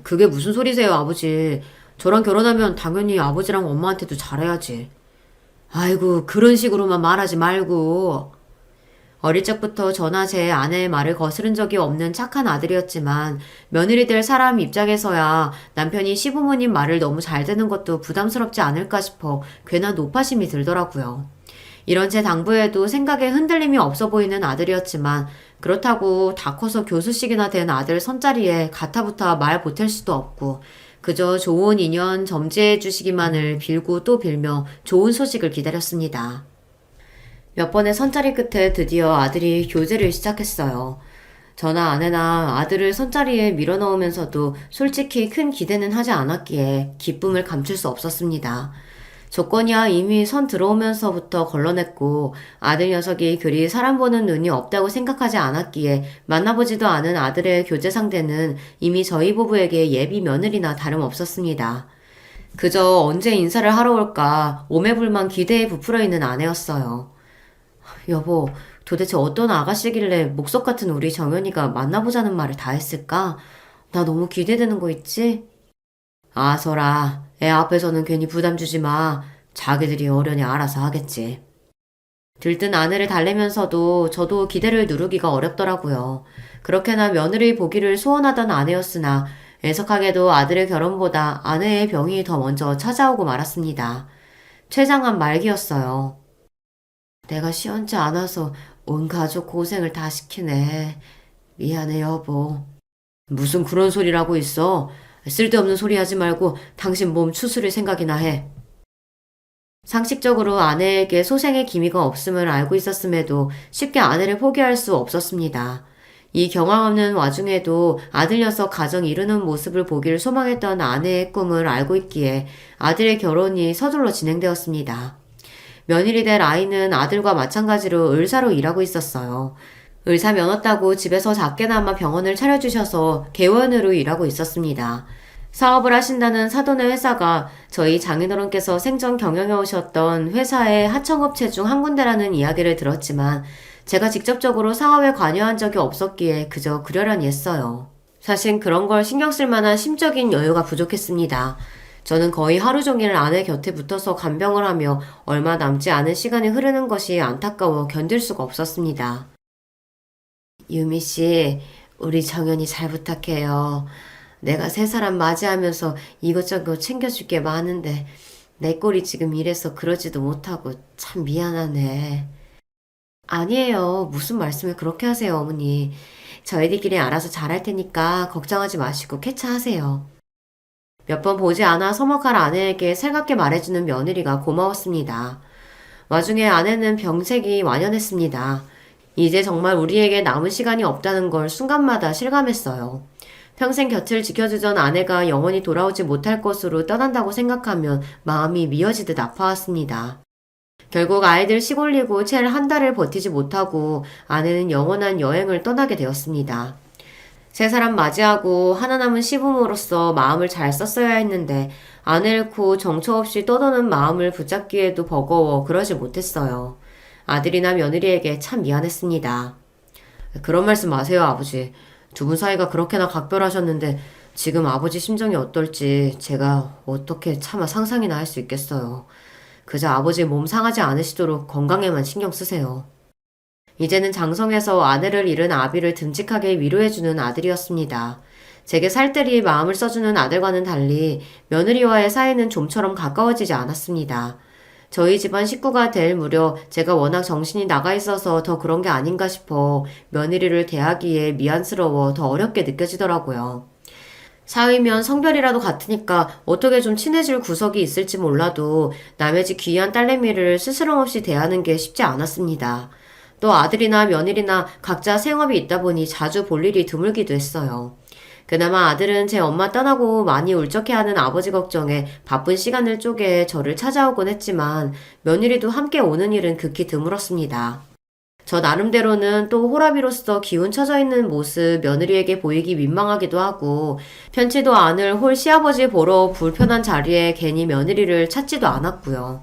그게 무슨 소리세요, 아버지. 저랑 결혼하면 당연히 아버지랑 엄마한테도 잘해야지. 아이고, 그런 식으로만 말하지 말고. 어릴 적부터 저나 제 아내의 말을 거스른 적이 없는 착한 아들이었지만 며느리 될 사람 입장에서야 남편이 시부모님 말을 너무 잘 듣는 것도 부담스럽지 않을까 싶어 괜한 노파심이 들더라고요. 이런 제 당부에도 생각에 흔들림이 없어 보이는 아들이었지만 그렇다고 다 커서 교수식이나 된 아들 선자리에 가타부타 말 보탤 수도 없고 그저 좋은 인연 점지해 주시기만을 빌고 또 빌며 좋은 소식을 기다렸습니다. 몇 번의 선자리 끝에 드디어 아들이 교제를 시작했어요. 저나 아내나 아들을 선자리에 밀어넣으면서도 솔직히 큰 기대는 하지 않았기에 기쁨을 감출 수 없었습니다. 조건이야 이미 선 들어오면서부터 걸러냈고 아들 녀석이 그리 사람 보는 눈이 없다고 생각하지 않았기에 만나보지도 않은 아들의 교제 상대는 이미 저희 부부에게 예비 며느리나 다름없었습니다. 그저 언제 인사를 하러 올까 오매불만 기대에 부풀어 있는 아내였어요. 여보, 도대체 어떤 아가씨길래 목석 같은 우리 정연이가 만나보자는 말을 다 했을까? 나 너무 기대되는 거 있지? 아서라, 애 앞에서는 괜히 부담 주지 마. 자기들이 어련히 알아서 하겠지. 들뜬 아내를 달래면서도 저도 기대를 누르기가 어렵더라고요. 그렇게나 며느리 보기를 소원하던 아내였으나 애석하게도 아들의 결혼보다 아내의 병이 더 먼저 찾아오고 말았습니다. 췌장암 말기였어요. 내가 시원치 않아서 온 가족 고생을 다 시키네. 미안해 여보. 무슨 그런 소리라고 있어. 쓸데없는 소리 하지 말고 당신 몸 추스릴 생각이나 해. 상식적으로 아내에게 소생의 기미가 없음을 알고 있었음에도 쉽게 아내를 포기할 수 없었습니다. 이 경황 없는 와중에도 아들 녀석 가정 이루는 모습을 보기를 소망했던 아내의 꿈을 알고 있기에 아들의 결혼이 서둘러 진행되었습니다. 며느리 될 아이는 아들과 마찬가지로 의사로 일하고 있었어요. 의사 면허 따고 집에서 작게나마 병원을 차려주셔서 개원으로 일하고 있었습니다. 사업을 하신다는 사돈의 회사가 저희 장인어른께서 생전 경영해 오셨던 회사의 하청업체 중 한 군데라는 이야기를 들었지만 제가 직접적으로 사업에 관여한 적이 없었기에 그저 그러려니 했어요. 사실 그런 걸 신경 쓸 만한 심적인 여유가 부족했습니다. 저는 거의 하루 종일 아내 곁에 붙어서 간병을 하며 얼마 남지 않은 시간이 흐르는 것이 안타까워 견딜 수가 없었습니다. 유미 씨, 우리 정연이 잘 부탁해요. 내가 새 사람 맞이하면서 이것저것 챙겨줄 게 많은데 내 꼴이 지금 이래서 그러지도 못하고 참 미안하네. 아니에요. 무슨 말씀을 그렇게 하세요, 어머니. 저희들끼리 알아서 잘할 테니까 걱정하지 마시고 쾌차하세요. 몇 번 보지 않아 서먹할 아내에게 살갑게 말해주는 며느리가 고마웠습니다. 와중에 아내는 병색이 완연했습니다. 이제 정말 우리에게 남은 시간이 없다는 걸 순간마다 실감했어요. 평생 곁을 지켜주던 아내가 영원히 돌아오지 못할 것으로 떠난다고 생각하면 마음이 미어지듯 아파왔습니다. 결국 아이들 시골리고 채 한 달을 버티지 못하고 아내는 영원한 여행을 떠나게 되었습니다. 세 사람 맞이하고 하나 남은 시부모로서 마음을 잘 썼어야 했는데 아내 잃고 정처 없이 떠도는 마음을 붙잡기에도 버거워 그러지 못했어요. 아들이나 며느리에게 참 미안했습니다. 그런 말씀 마세요, 아버지. 두 분 사이가 그렇게나 각별하셨는데 지금 아버지 심정이 어떨지 제가 어떻게 차마 상상이나 할 수 있겠어요. 그저 아버지 몸 상하지 않으시도록 건강에만 신경 쓰세요. 이제는 장성에서 아내를 잃은 아비를 듬직하게 위로해주는 아들이었습니다. 제게 살뜰히 마음을 써주는 아들과는 달리 며느리와의 사이는 좀처럼 가까워지지 않았습니다. 저희 집안 식구가 될 무렵 제가 워낙 정신이 나가 있어서 더 그런 게 아닌가 싶어 며느리를 대하기에 미안스러워 더 어렵게 느껴지더라고요. 사위면 성별이라도 같으니까 어떻게 좀 친해질 구석이 있을지 몰라도 남의 집 귀한 딸내미를 스스럼 없이 대하는 게 쉽지 않았습니다. 또 아들이나 며느리나 각자 생업이 있다 보니 자주 볼 일이 드물기도 했어요. 그나마 아들은 제 엄마 떠나고 많이 울적해하는 아버지 걱정에 바쁜 시간을 쪼개 저를 찾아오곤 했지만 며느리도 함께 오는 일은 극히 드물었습니다. 저 나름대로는 또 호라비로서 기운 처져 있는 모습 며느리에게 보이기 민망하기도 하고 편치도 않을 홀 시아버지 보러 불편한 자리에 괜히 며느리를 찾지도 않았고요.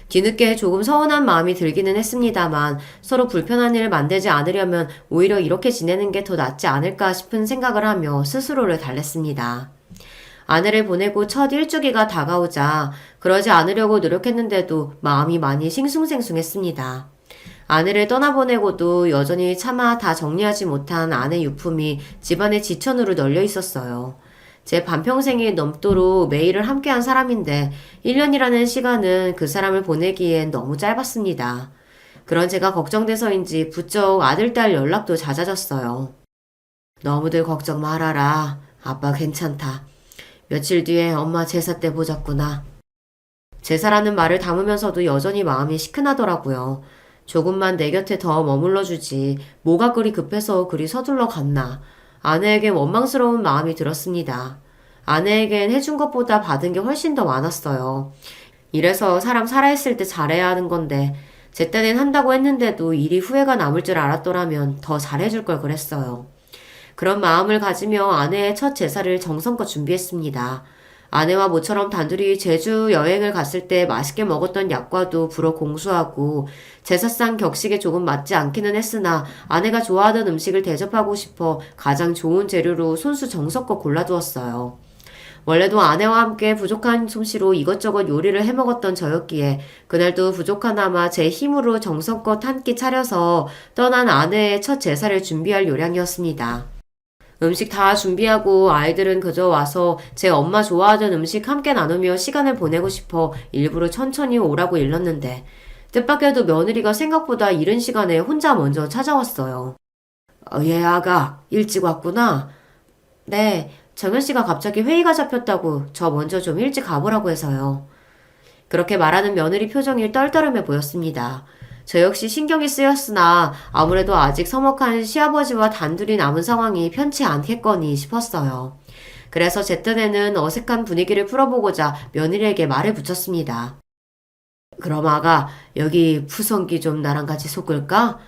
뒤늦게 조금 서운한 마음이 들기는 했습니다만 서로 불편한 일 만들지 않으려면 오히려 이렇게 지내는 게 더 낫지 않을까 싶은 생각을 하며 스스로를 달랬습니다. 아내를 보내고 첫 일주기가 다가오자 그러지 않으려고 노력했는데도 마음이 많이 싱숭생숭했습니다. 아내를 떠나보내고도 여전히 차마 다 정리하지 못한 아내 유품이 집안의 지천으로 널려 있었어요. 제 반평생이 넘도록 매일을 함께한 사람인데 1년이라는 시간은 그 사람을 보내기엔 너무 짧았습니다. 그런 제가 걱정돼서인지 부쩍 아들, 딸 연락도 잦아졌어요. 너무들 걱정 말아라. 아빠 괜찮다. 며칠 뒤에 엄마 제사 때 보자꾸나. 제사라는 말을 담으면서도 여전히 마음이 시큰하더라고요. 조금만 내 곁에 더 머물러주지. 뭐가 그리 급해서 그리 서둘러 갔나. 아내에게 원망스러운 마음이 들었습니다. 아내에겐 해준 것보다 받은 게 훨씬 더 많았어요. 이래서 사람 살아있을 때 잘해야 하는 건데 제 딴엔 한다고 했는데도 일이 후회가 남을 줄 알았더라면 더 잘해줄 걸 그랬어요. 그런 마음을 가지며 아내의 첫 제사를 정성껏 준비했습니다. 아내와 모처럼 단둘이 제주 여행을 갔을 때 맛있게 먹었던 약과도 불어 공수하고 제사상 격식에 조금 맞지 않기는 했으나 아내가 좋아하던 음식을 대접하고 싶어 가장 좋은 재료로 손수 정성껏 골라두었어요. 원래도 아내와 함께 부족한 솜씨로 이것저것 요리를 해먹었던 저였기에 그날도 부족하나마 제 힘으로 정성껏 한 끼 차려서 떠난 아내의 첫 제사를 준비할 요량이었습니다. 음식 다 준비하고 아이들은 그저 와서 제 엄마 좋아하던 음식 함께 나누며 시간을 보내고 싶어 일부러 천천히 오라고 일렀는데 뜻밖에도 며느리가 생각보다 이른 시간에 혼자 먼저 찾아왔어요. 예, 아가. 일찍 왔구나. 네, 정현씨가 갑자기 회의가 잡혔다고 저 먼저 좀 일찍 가보라고 해서요. 그렇게 말하는 며느리 표정이 떨떠름해 보였습니다. 저 역시 신경이 쓰였으나 아무래도 아직 서먹한 시아버지와 단둘이 남은 상황이 편치 않겠거니 싶었어요. 그래서 제 딴에는 어색한 분위기를 풀어보고자 며느리에게 말을 붙였습니다. 그럼 아가, 여기 푸성기 좀 나랑 같이 섞을까?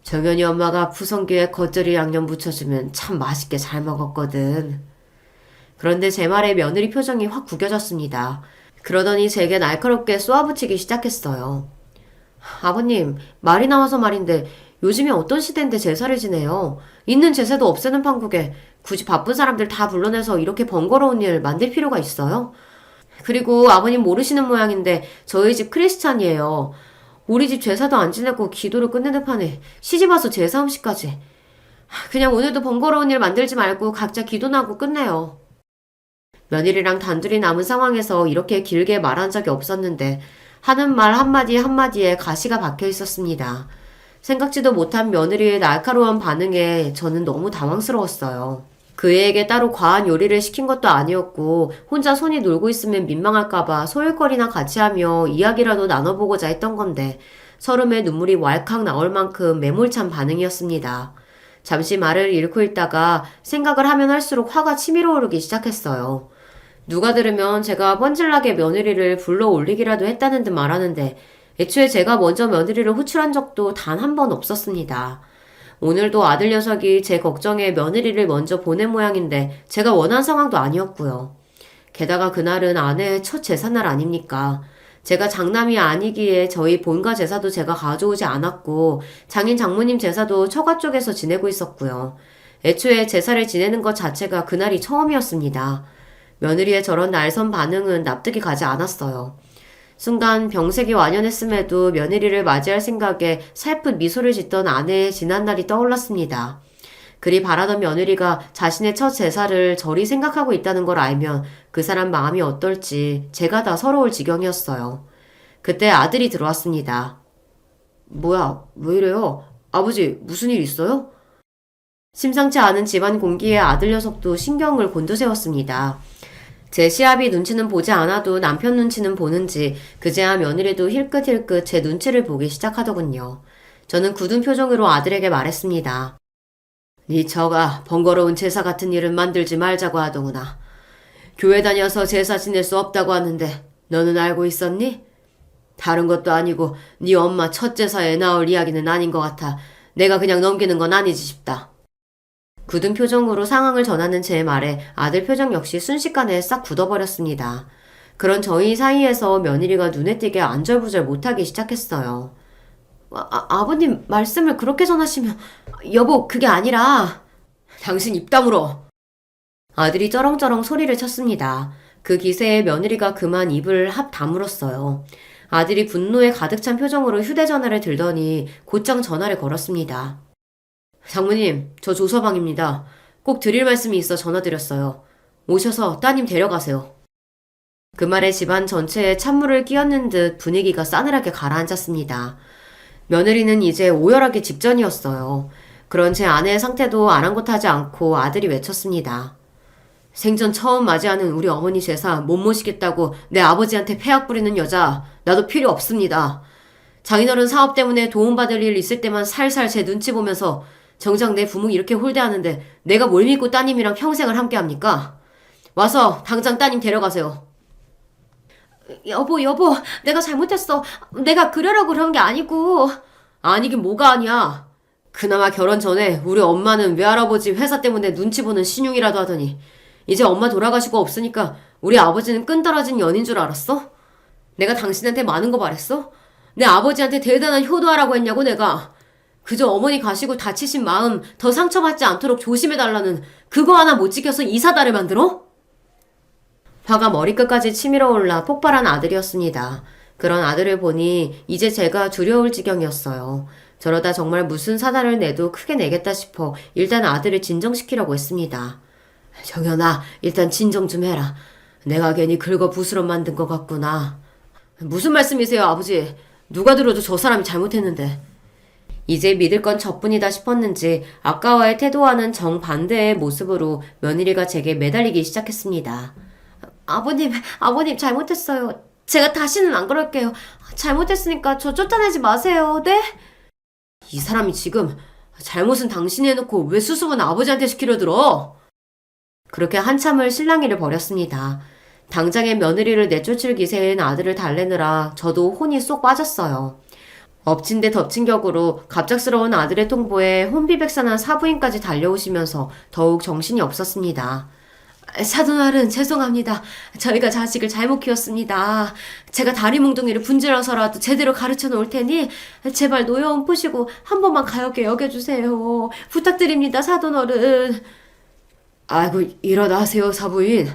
정연이 엄마가 푸성기에 겉절이 양념 붙여주면 참 맛있게 잘 먹었거든. 그런데 제 말에 며느리 표정이 확 구겨졌습니다. 그러더니 제게 날카롭게 쏘아붙이기 시작했어요. 아버님, 말이 나와서 말인데 요즘이 어떤 시대인데 제사를 지내요. 있는 제사도 없애는 판국에 굳이 바쁜 사람들 다 불러내서 이렇게 번거로운 일 만들 필요가 있어요? 그리고 아버님 모르시는 모양인데 저희 집 크리스찬이에요. 우리 집 제사도 안 지내고 기도를 끝내는 판에 시집 와서 제사 음식까지. 그냥 오늘도 번거로운 일 만들지 말고 각자 기도나 하고 끝내요. 며느리랑 단둘이 남은 상황에서 이렇게 길게 말한 적이 없었는데 하는 말 한마디 한마디에 가시가 박혀 있었습니다. 생각지도 못한 며느리의 날카로운 반응에 저는 너무 당황스러웠어요. 그애에게 따로 과한 요리를 시킨 것도 아니었고 혼자 손이 놀고 있으면 민망할까봐 소일거리나 같이 하며 이야기라도 나눠보고자 했던 건데 서름에 눈물이 왈칵 나올 만큼 매몰찬 반응이었습니다. 잠시 말을 잃고 있다가 생각을 하면 할수록 화가 치밀어 오르기 시작했어요. 누가 들으면 제가 뻔질나게 며느리를 불러 올리기라도 했다는 듯 말하는데 애초에 제가 먼저 며느리를 호출한 적도 단 한 번 없었습니다. 오늘도 아들 녀석이 제 걱정에 며느리를 먼저 보낸 모양인데 제가 원한 상황도 아니었고요. 게다가 그날은 아내의 첫 제삿날 아닙니까? 제가 장남이 아니기에 저희 본가 제사도 제가 가져오지 않았고 장인 장모님 제사도 처가 쪽에서 지내고 있었고요. 애초에 제사를 지내는 것 자체가 그날이 처음이었습니다. 며느리의 저런 날선 반응은 납득이 가지 않았어요. 순간 병색이 완연했음에도 며느리를 맞이할 생각에 살풋 미소를 짓던 아내의 지난날이 떠올랐습니다. 그리 바라던 며느리가 자신의 첫 제사를 저리 생각하고 있다는 걸 알면 그 사람 마음이 어떨지 제가 다 서러울 지경이었어요. 그때 아들이 들어왔습니다. 뭐야, 왜 이래요? 아버지, 무슨 일 있어요? 심상치 않은 집안 공기에 아들 녀석도 신경을 곤두세웠습니다. 제 시아비 눈치는 보지 않아도 남편 눈치는 보는지 그제야 며느리도 힐끗힐끗 제 눈치를 보기 시작하더군요. 저는 굳은 표정으로 아들에게 말했습니다. 네 처가 번거로운 제사 같은 일은 만들지 말자고 하더구나. 교회 다녀서 제사 지낼 수 없다고 하는데 너는 알고 있었니? 다른 것도 아니고 네 엄마 첫 제사에 나올 이야기는 아닌 것 같아 내가 그냥 넘기는 건 아니지 싶다. 굳은 표정으로 상황을 전하는 제 말에 아들 표정 역시 순식간에 싹 굳어버렸습니다. 그런 저희 사이에서 며느리가 눈에 띄게 안절부절 못하기 시작했어요. 아버님 말씀을 그렇게 전하시면 여보 그게 아니라 당신 입 다물어. 아들이 쩌렁쩌렁 소리를 쳤습니다. 그 기세에 며느리가 그만 입을 합 다물었어요. 아들이 분노에 가득 찬 표정으로 휴대전화를 들더니 곧장 전화를 걸었습니다. 장모님, 저 조서방입니다. 꼭 드릴 말씀이 있어 전화드렸어요. 오셔서 따님 데려가세요. 그 말에 집안 전체에 찬물을 끼얹는 듯 분위기가 싸늘하게 가라앉았습니다. 며느리는 이제 오열하기 직전이었어요. 그런 제 아내의 상태도 아랑곳하지 않고 아들이 외쳤습니다. 생전 처음 맞이하는 우리 어머니 제사 못 모시겠다고 내 아버지한테 폐악 부리는 여자 나도 필요 없습니다. 장인어른 사업 때문에 도움받을 일 있을 때만 살살 제 눈치 보면서 정작 내 부모 이렇게 홀대하는데 내가 뭘 믿고 따님이랑 평생을 함께합니까? 와서 당장 따님 데려가세요. 여보, 내가 잘못했어. 내가 그러려고 그런 게 아니고. 아니긴 뭐가 아니야. 그나마 결혼 전에 우리 엄마는 외할아버지 회사 때문에 눈치 보는 신용이라도 하더니 이제 엄마 돌아가시고 없으니까 우리 아버지는 끈떨어진 연인 줄 알았어? 내가 당신한테 많은 거 바랬어? 내 아버지한테 대단한 효도하라고 했냐고 내가. 그저 어머니 가시고 다치신 마음 더 상처받지 않도록 조심해달라는 그거 하나 못 지켜서 이 사달을 만들어? 화가 머리끝까지 치밀어 올라 폭발한 아들이었습니다. 그런 아들을 보니 이제 제가 두려울 지경이었어요. 저러다 정말 무슨 사달을 내도 크게 내겠다 싶어 일단 아들을 진정시키려고 했습니다. 정연아, 일단 진정 좀 해라. 내가 괜히 긁어 부스럼 만든 것 같구나. 무슨 말씀이세요, 아버지? 누가 들어도 저 사람이 잘못했는데. 이제 믿을 건 저뿐이다 싶었는지 아까와의 태도와는 정반대의 모습으로 며느리가 제게 매달리기 시작했습니다. 아버님 잘못했어요. 제가 다시는 안 그럴게요. 잘못했으니까 저 쫓아내지 마세요. 네? 이 사람이 지금 잘못은 당신이 해놓고 왜 수습은 아버지한테 시키려 들어? 그렇게 한참을 실랑이를 벌였습니다. 당장의 며느리를 내쫓을 기세인 아들을 달래느라 저도 혼이 쏙 빠졌어요. 엎친 데 덮친 격으로 갑작스러운 아들의 통보에 혼비백산한 사부인까지 달려오시면서 더욱 정신이 없었습니다. 사돈어른 죄송합니다. 저희가 자식을 잘못 키웠습니다. 제가 다리 뭉둥이를 분질러서라도 제대로 가르쳐 놓을 테니 제발 노여움 푸시고 한 번만 가엽게 여겨주세요. 부탁드립니다, 사돈어른. 아이고 일어나세요, 사부인.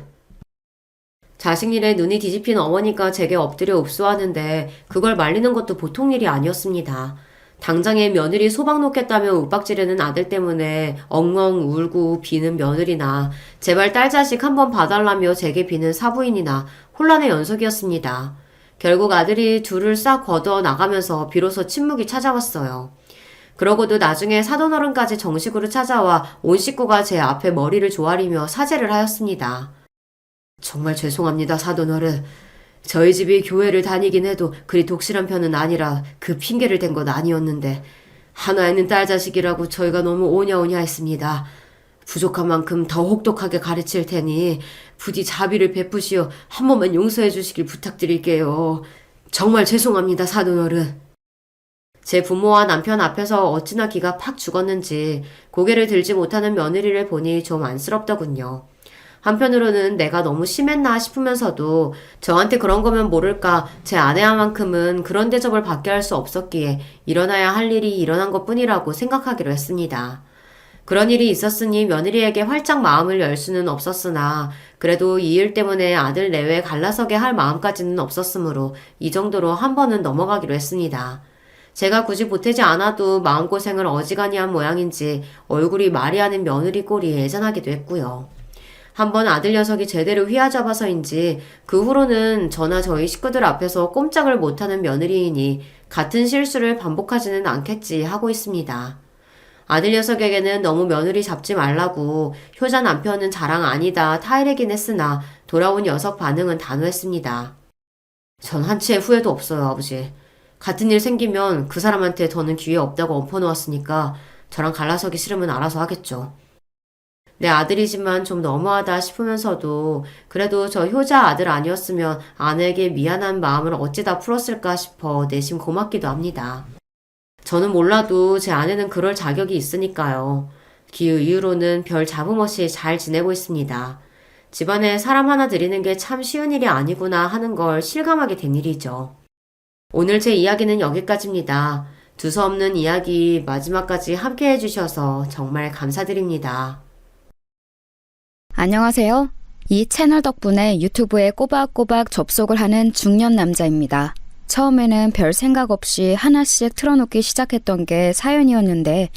자식 일에 눈이 뒤집힌 어머니가 제게 엎드려 읍소하는데 그걸 말리는 것도 보통 일이 아니었습니다. 당장에 며느리 소박 놓겠다며 윽박지르는 아들 때문에 엉엉 울고 비는 며느리나 제발 딸 자식 한번 봐달라며 제게 비는 사부인이나 혼란의 연속이었습니다. 결국 아들이 둘을 싹 걷어 나가면서 비로소 침묵이 찾아왔어요. 그러고도 나중에 사돈어른까지 정식으로 찾아와 온 식구가 제 앞에 머리를 조아리며 사죄를 하였습니다. 정말 죄송합니다, 사돈어른. 저희 집이 교회를 다니긴 해도 그리 독실한 편은 아니라 그 핑계를 댄 건 아니었는데 하나 있는 딸 자식이라고 저희가 너무 오냐오냐 했습니다. 부족한 만큼 더 혹독하게 가르칠 테니 부디 자비를 베푸시어 한 번만 용서해 주시길 부탁드릴게요. 정말 죄송합니다, 사돈어른. 제 부모와 남편 앞에서 어찌나 기가 팍 죽었는지 고개를 들지 못하는 며느리를 보니 좀 안쓰럽더군요. 한편으로는 내가 너무 심했나 싶으면서도 저한테 그런 거면 모를까 제 아내와만큼은 그런 대접을 받게 할 수 없었기에 일어나야 할 일이 일어난 것뿐이라고 생각하기로 했습니다. 그런 일이 있었으니 며느리에게 활짝 마음을 열 수는 없었으나 그래도 이 일 때문에 아들 내외 갈라서게 할 마음까지는 없었으므로 이 정도로 한 번은 넘어가기로 했습니다. 제가 굳이 보태지 않아도 마음고생을 어지간히 한 모양인지 얼굴이 말이 하는 며느리 꼴이 애잔하기도 했고요. 한번 아들 녀석이 제대로 휘어잡아서인지 그 후로는 저나 저희 식구들 앞에서 꼼짝을 못하는 며느리이니 같은 실수를 반복하지는 않겠지 하고 있습니다. 아들 녀석에게는 너무 며느리 잡지 말라고 효자 남편은 자랑 아니다 타이르긴 했으나 돌아온 녀석 반응은 단호했습니다. 전 한치의 후회도 없어요, 아버지. 같은 일 생기면 그 사람한테 더는 기회 없다고 엎어놓았으니까 저랑 갈라서기 싫으면 알아서 하겠죠. 내 아들이지만 좀 너무하다 싶으면서도 그래도 저 효자 아들 아니었으면 아내에게 미안한 마음을 어찌다 풀었을까 싶어 내심 고맙기도 합니다. 저는 몰라도 제 아내는 그럴 자격이 있으니까요. 그 이후로는 별 잡음 없이 잘 지내고 있습니다. 집안에 사람 하나 들이는 게 참 쉬운 일이 아니구나 하는 걸 실감하게 된 일이죠. 오늘 제 이야기는 여기까지입니다. 두서없는 이야기 마지막까지 함께 해주셔서 정말 감사드립니다. 안녕하세요. 이 채널 덕분에 유튜브에 꼬박꼬박 접속을 하는 중년 남자입니다. 처음에는 별 생각 없이 하나씩 틀어놓기 시작했던 게 사연이었는데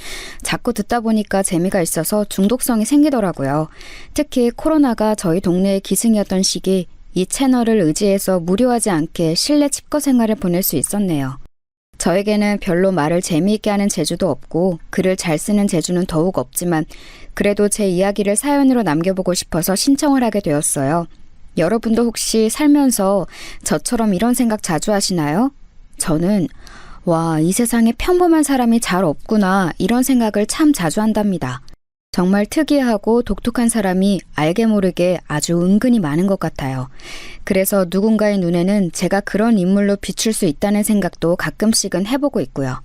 자꾸 듣다 보니까 재미가 있어서 중독성이 생기더라고요. 특히 코로나가 저희 동네의 기승이었던 시기 이 채널을 의지해서 무료하지 않게 실내 칩거 생활을 보낼 수 있었네요. 저에게는 별로 말을 재미있게 하는 재주도 없고 글을 잘 쓰는 재주는 더욱 없지만 그래도 제 이야기를 사연으로 남겨보고 싶어서 신청을 하게 되었어요. 여러분도 혹시 살면서 저처럼 이런 생각 자주 하시나요? 저는 이 세상에 평범한 사람이 잘 없구나 이런 생각을 참 자주 한답니다. 정말 특이하고 독특한 사람이 알게 모르게 아주 은근히 많은 것 같아요. 그래서 누군가의 눈에는 제가 그런 인물로 비출 수 있다는 생각도 가끔씩은 해보고 있고요.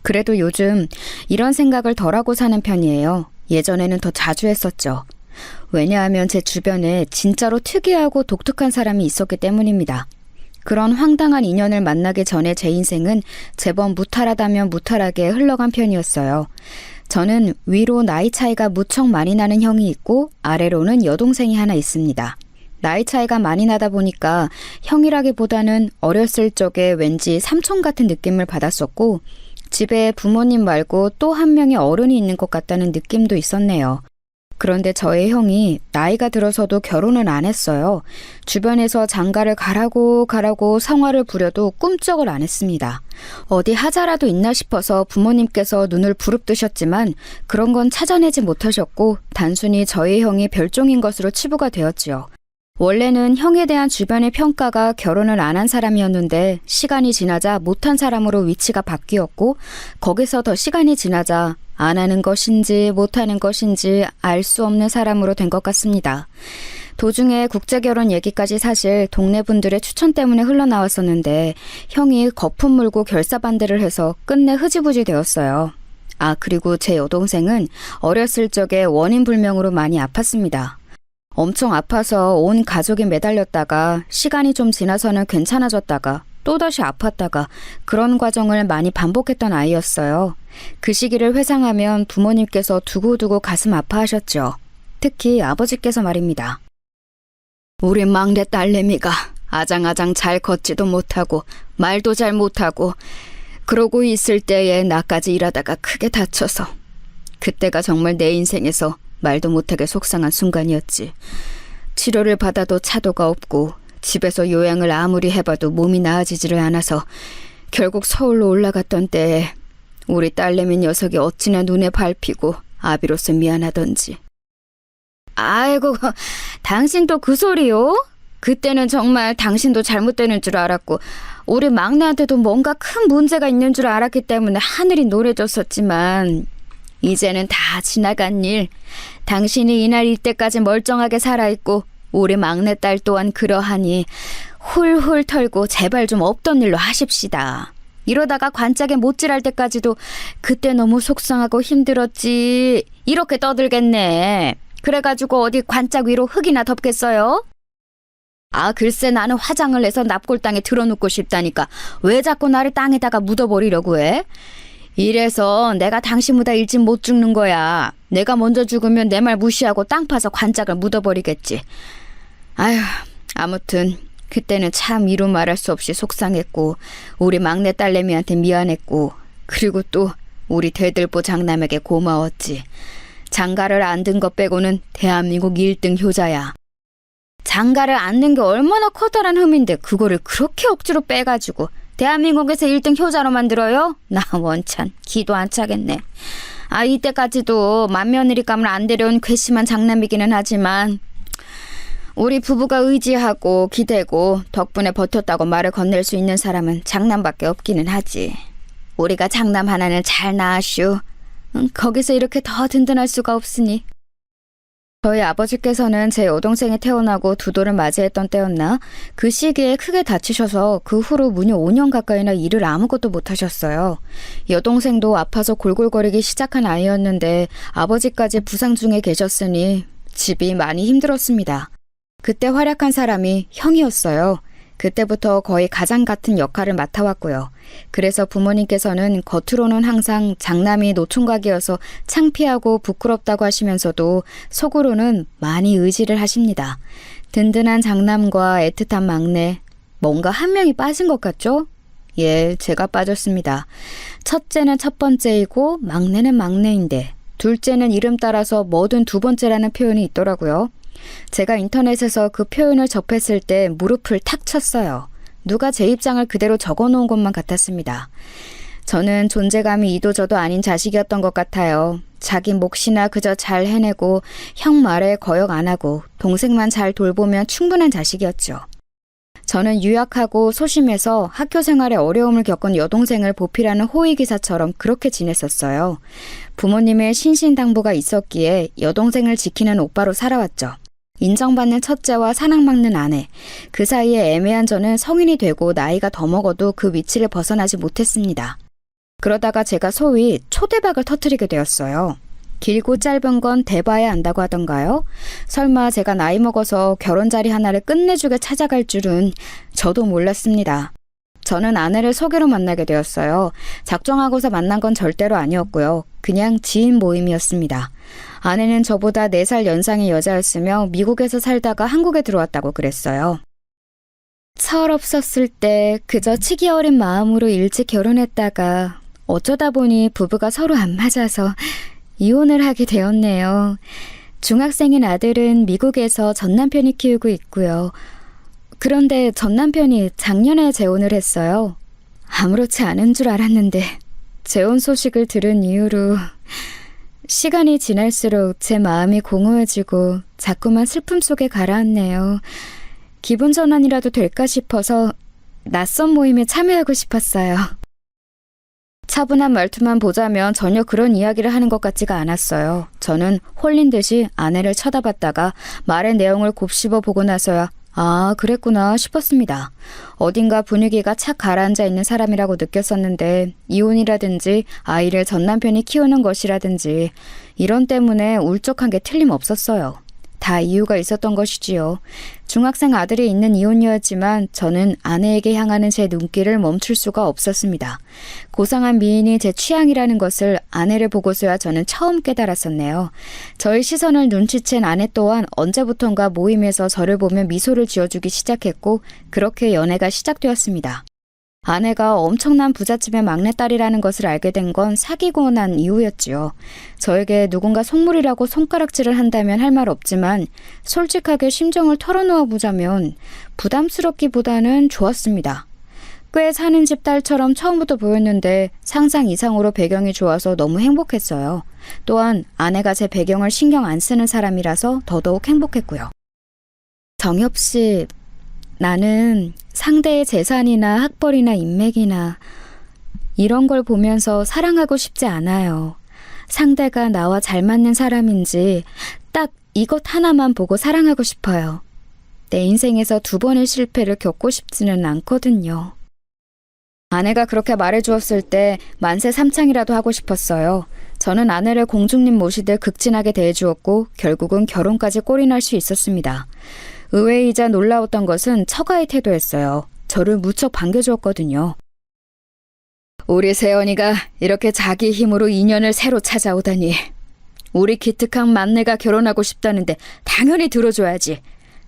그래도 요즘 이런 생각을 덜하고 사는 편이에요. 예전에는 더 자주 했었죠. 왜냐하면 제 주변에 진짜로 특이하고 독특한 사람이 있었기 때문입니다. 그런 황당한 인연을 만나기 전에 제 인생은 제법 무탈하다면 무탈하게 흘러간 편이었어요. 저는 위로 나이 차이가 무척 많이 나는 형이 있고 아래로는 여동생이 하나 있습니다. 나이 차이가 많이 나다 보니까 형이라기보다는 어렸을 적에 왠지 삼촌 같은 느낌을 받았었고 집에 부모님 말고 또 한 명의 어른이 있는 것 같다는 느낌도 있었네요. 그런데 저의 형이 나이가 들어서도 결혼을 안 했어요. 주변에서 장가를 가라고 성화를 부려도 꿈쩍을 안 했습니다. 어디 하자라도 있나 싶어서 부모님께서 눈을 부릅뜨셨지만 그런 건 찾아내지 못하셨고 단순히 저희 형이 별종인 것으로 치부가 되었지요. 원래는 형에 대한 주변의 평가가 결혼을 안 한 사람이었는데 시간이 지나자 못한 사람으로 위치가 바뀌었고 거기서 더 시간이 지나자 안 하는 것인지 못하는 것인지 알 수 없는 사람으로 된 것 같습니다. 도중에 국제결혼 얘기까지 사실 동네 분들의 추천 때문에 흘러나왔었는데 형이 거품 물고 결사반대를 해서 끝내 흐지부지 되었어요. 그리고 제 여동생은 어렸을 적에 원인불명으로 많이 아팠습니다. 엄청 아파서 온 가족이 매달렸다가 시간이 좀 지나서는 괜찮아졌다가 또다시 아팠다가 그런 과정을 많이 반복했던 아이였어요. 그 시기를 회상하면 부모님께서 두고두고 가슴 아파하셨죠. 특히 아버지께서 말입니다. 우리 막내 딸내미가 아장아장 잘 걷지도 못하고 말도 잘 못하고 그러고 있을 때에 나까지 일하다가 크게 다쳐서 그때가 정말 내 인생에서 말도 못하게 속상한 순간이었지. 치료를 받아도 차도가 없고 집에서 요양을 아무리 해봐도 몸이 나아지지를 않아서 결국 서울로 올라갔던 때에 우리 딸내미 녀석이 어찌나 눈에 밟히고 아비로서 미안하던지. 아이고, 당신도 그 소리요? 그때는 정말 당신도 잘못되는 줄 알았고 우리 막내한테도 뭔가 큰 문제가 있는 줄 알았기 때문에 하늘이 노래졌었지만 이제는 다 지나간 일. 당신이 이날 이때까지 멀쩡하게 살아있고 우리 막내딸 또한 그러하니 훌훌 털고 제발 좀 없던 일로 하십시다. 이러다가 관짝에 못질할 때까지도 그때 너무 속상하고 힘들었지 이렇게 떠들겠네. 그래가지고 어디 관짝 위로 흙이나 덮겠어요? 아, 글쎄 나는 화장을 내서 납골당에 들어눕고 싶다니까 왜 자꾸 나를 땅에다가 묻어버리려고 해? 이래서 내가 당신보다 일찍 못 죽는 거야. 내가 먼저 죽으면 내 말 무시하고 땅 파서 관짝을 묻어버리겠지. 아휴, 아무튼 그때는 참 이루 말할 수 없이 속상했고 우리 막내 딸내미한테 미안했고 그리고 또 우리 대들보 장남에게 고마웠지. 장가를 안 든 것 빼고는 대한민국 1등 효자야. 장가를 안 든 게 얼마나 커다란 흠인데 그거를 그렇게 억지로 빼가지고 대한민국에서 1등 효자로 만들어요? 나 원찬 기도 안 차겠네. 아, 이때까지도 맏며느리감을 안 데려온 괘씸한 장남이기는 하지만 우리 부부가 의지하고 기대고 덕분에 버텼다고 말을 건넬 수 있는 사람은 장남밖에 없기는 하지. 우리가 장남 하나는 잘 낳았슈. 거기서 이렇게 더 든든할 수가 없으니. 저희 아버지께서는 제 여동생이 태어나고 두 돌을 맞이했던 때였나 그 시기에 크게 다치셔서 그 후로 무려 5년 가까이나 일을 아무것도 못하셨어요. 여동생도 아파서 골골거리기 시작한 아이였는데 아버지까지 부상 중에 계셨으니 집이 많이 힘들었습니다. 그때 활약한 사람이 형이었어요. 그때부터 거의 가장 같은 역할을 맡아왔고요. 그래서 부모님께서는 겉으로는 항상 장남이 노총각이어서 창피하고 부끄럽다고 하시면서도 속으로는 많이 의지를 하십니다. 든든한 장남과 애틋한 막내, 뭔가 한 명이 빠진 것 같죠? 예, 제가 빠졌습니다. 첫째는 첫 번째이고 막내는 막내인데 둘째는 이름 따라서 뭐든 두 번째라는 표현이 있더라고요. 제가 인터넷에서 그 표현을 접했을 때 무릎을 탁 쳤어요. 누가 제 입장을 그대로 적어놓은 것만 같았습니다. 저는 존재감이 이도저도 아닌 자식이었던 것 같아요. 자기 몫이나 그저 잘 해내고 형 말에 거역 안 하고 동생만 잘 돌보면 충분한 자식이었죠. 저는 유약하고 소심해서 학교 생활에 어려움을 겪은 여동생을 보필하는 호위기사처럼 그렇게 지냈었어요. 부모님의 신신당부가 있었기에 여동생을 지키는 오빠로 살아왔죠. 인정받는 첫째와 사랑받는 아내, 그 사이에 애매한 저는 성인이 되고 나이가 더 먹어도 그 위치를 벗어나지 못했습니다. 그러다가 제가 소위 초대박을 터뜨리게 되었어요. 길고 짧은 건 대봐야 안다고 하던가요? 설마 제가 나이 먹어서 결혼 자리 하나를 끝내주게 찾아갈 줄은 저도 몰랐습니다. 저는 아내를 소개로 만나게 되었어요. 작정하고서 만난 건 절대로 아니었고요. 그냥 지인 모임이었습니다. 아내는 저보다 4살 연상의 여자였으며 미국에서 살다가 한국에 들어왔다고 그랬어요. 철없었을 때 그저 치기 어린 마음으로 일찍 결혼했다가 어쩌다 보니 부부가 서로 안 맞아서 이혼을 하게 되었네요. 중학생인 아들은 미국에서 전 남편이 키우고 있고요. 그런데 전 남편이 작년에 재혼을 했어요. 아무렇지 않은 줄 알았는데 재혼 소식을 들은 이후로 시간이 지날수록 제 마음이 공허해지고 자꾸만 슬픔 속에 가라앉네요. 기분 전환이라도 될까 싶어서 낯선 모임에 참여하고 싶었어요. 차분한 말투만 보자면 전혀 그런 이야기를 하는 것 같지가 않았어요. 저는 홀린 듯이 아내를 쳐다봤다가 말의 내용을 곱씹어 보고 나서야 아, 그랬구나 싶었습니다. 어딘가 분위기가 착 가라앉아 있는 사람이라고 느꼈었는데 이혼이라든지 아이를 전 남편이 키우는 것이라든지 이런 때문에 울적한 게 틀림없었어요. 다 이유가 있었던 것이지요. 중학생 아들이 있는 이혼이었지만 저는 아내에게 향하는 제 눈길을 멈출 수가 없었습니다. 고상한 미인이 제 취향이라는 것을 아내를 보고서야 저는 처음 깨달았었네요. 저의 시선을 눈치챈 아내 또한 언제부턴가 모임에서 저를 보며 미소를 지어주기 시작했고 그렇게 연애가 시작되었습니다. 아내가 엄청난 부잣집의 막내딸이라는 것을 알게 된 건 사귀고 난 이후였지요. 저에게 누군가 속물이라고 손가락질을 한다면 할 말 없지만 솔직하게 심정을 털어놓아 보자면 부담스럽기보다는 좋았습니다. 꽤 사는 집 딸처럼 처음부터 보였는데 상상 이상으로 배경이 좋아서 너무 행복했어요. 또한 아내가 제 배경을 신경 안 쓰는 사람이라서 더더욱 행복했고요. 정엽 씨, 나는 상대의 재산이나 학벌이나 인맥이나 이런 걸 보면서 사랑하고 싶지 않아요. 상대가 나와 잘 맞는 사람인지 딱 이것 하나만 보고 사랑하고 싶어요. 내 인생에서 2번의 실패를 겪고 싶지는 않거든요. 아내가 그렇게 말해주었을 때 만세 삼창이라도 하고 싶었어요. 저는 아내를 공주님 모시듯 극진하게 대해주었고 결국은 결혼까지 꼴이 날 수 있었습니다. 의외이자 놀라웠던 것은 처가의 태도였어요. 저를 무척 반겨주었거든요. 우리 세연이가 이렇게 자기 힘으로 인연을 새로 찾아오다니. 우리 기특한 막내가 결혼하고 싶다는데 당연히 들어줘야지.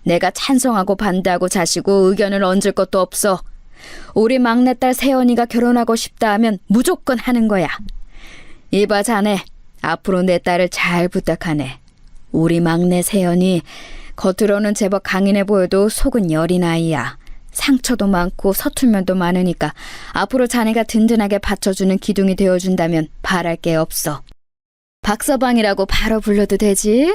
내가 찬성하고 반대하고 자시고 의견을 얹을 것도 없어. 우리 막내딸 세연이가 결혼하고 싶다 하면 무조건 하는 거야. 이봐 자네, 앞으로 내 딸을 잘 부탁하네. 우리 막내 세연이 겉으로는 제법 강인해 보여도 속은 여린 아이야. 상처도 많고 서툴면도 많으니까 앞으로 자네가 든든하게 받쳐주는 기둥이 되어준다면 바랄 게 없어. 박서방이라고 바로 불러도 되지?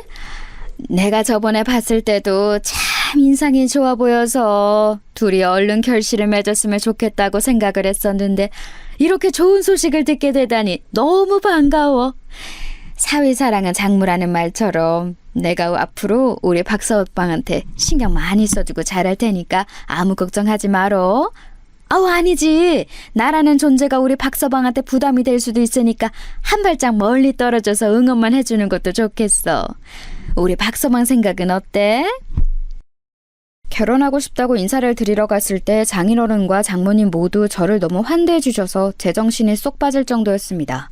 내가 저번에 봤을 때도 참 인상이 좋아 보여서 둘이 얼른 결실을 맺었으면 좋겠다고 생각을 했었는데 이렇게 좋은 소식을 듣게 되다니 너무 반가워. 사위사랑은 장무라는 말처럼 내가 앞으로 우리 박서방한테 신경 많이 써주고 잘할 테니까 아무 걱정하지 말어. 아니지. 나라는 존재가 우리 박서방한테 부담이 될 수도 있으니까 한 발짝 멀리 떨어져서 응원만 해주는 것도 좋겠어. 우리 박서방 생각은 어때? 결혼하고 싶다고 인사를 드리러 갔을 때 장인어른과 장모님 모두 저를 너무 환대해 주셔서 제정신이 쏙 빠질 정도였습니다.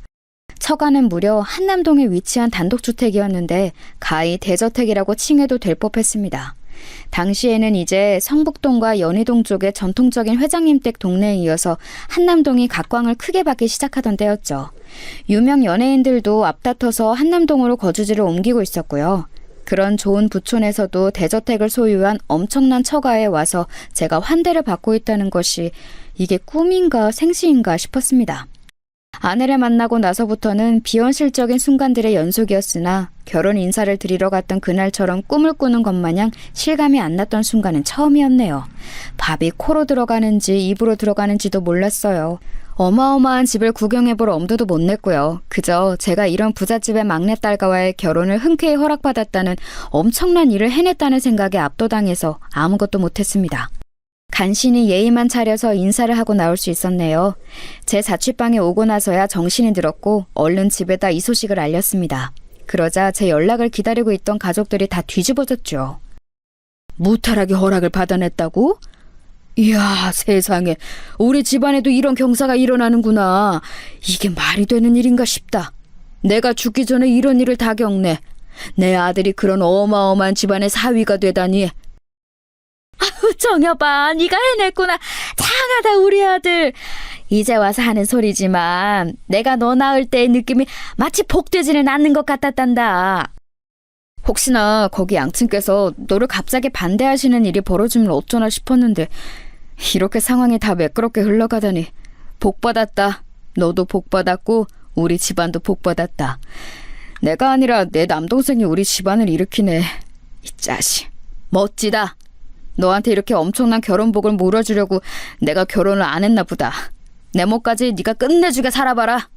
처가는 무려 한남동에 위치한 단독주택이었는데 가히 대저택이라고 칭해도 될 법했습니다. 당시에는 이제 성북동과 연희동 쪽의 전통적인 회장님 댁 동네에 이어서 한남동이 각광을 크게 받기 시작하던 때였죠. 유명 연예인들도 앞다퉈서 한남동으로 거주지를 옮기고 있었고요. 그런 좋은 부촌에서도 대저택을 소유한 엄청난 처가에 와서 제가 환대를 받고 있다는 것이 이게 꿈인가 생시인가 싶었습니다. 아내를 만나고 나서부터는 비현실적인 순간들의 연속이었으나 결혼 인사를 드리러 갔던 그날처럼 꿈을 꾸는 것 마냥 실감이 안 났던 순간은 처음이었네요. 밥이 코로 들어가는지 입으로 들어가는지도 몰랐어요. 어마어마한 집을 구경해볼 엄두도 못 냈고요. 그저 제가 이런 부잣집의 막내딸과의 결혼을 흔쾌히 허락받았다는 엄청난 일을 해냈다는 생각에 압도당해서 아무것도 못했습니다. 간신히 예의만 차려서 인사를 하고 나올 수 있었네요. 제 자취방에 오고 나서야 정신이 들었고 얼른 집에다 이 소식을 알렸습니다. 그러자 제 연락을 기다리고 있던 가족들이 다 뒤집어졌죠. 무탈하게 허락을 받아냈다고? 이야, 세상에. 우리 집안에도 이런 경사가 일어나는구나. 이게 말이 되는 일인가 싶다. 내가 죽기 전에 이런 일을 다 겪네. 내 아들이 그런 어마어마한 집안의 사위가 되다니. 아우, 정여봐, 네가 해냈구나. 장하다, 우리 아들. 이제 와서 하는 소리지만 내가 너 낳을 때의 느낌이 마치 복되지는 않는 것 같았단다. 혹시나 거기 양친께서 너를 갑자기 반대하시는 일이 벌어지면 어쩌나 싶었는데 이렇게 상황이 다 매끄럽게 흘러가다니. 복받았다. 너도 복받았고 우리 집안도 복받았다. 내가 아니라 내 남동생이 우리 집안을 일으키네. 이 자식, 멋지다. 너한테 이렇게 엄청난 결혼복을 물어주려고 내가 결혼을 안 했나 보다. 내 몫까지 네가 끝내주게 살아봐라.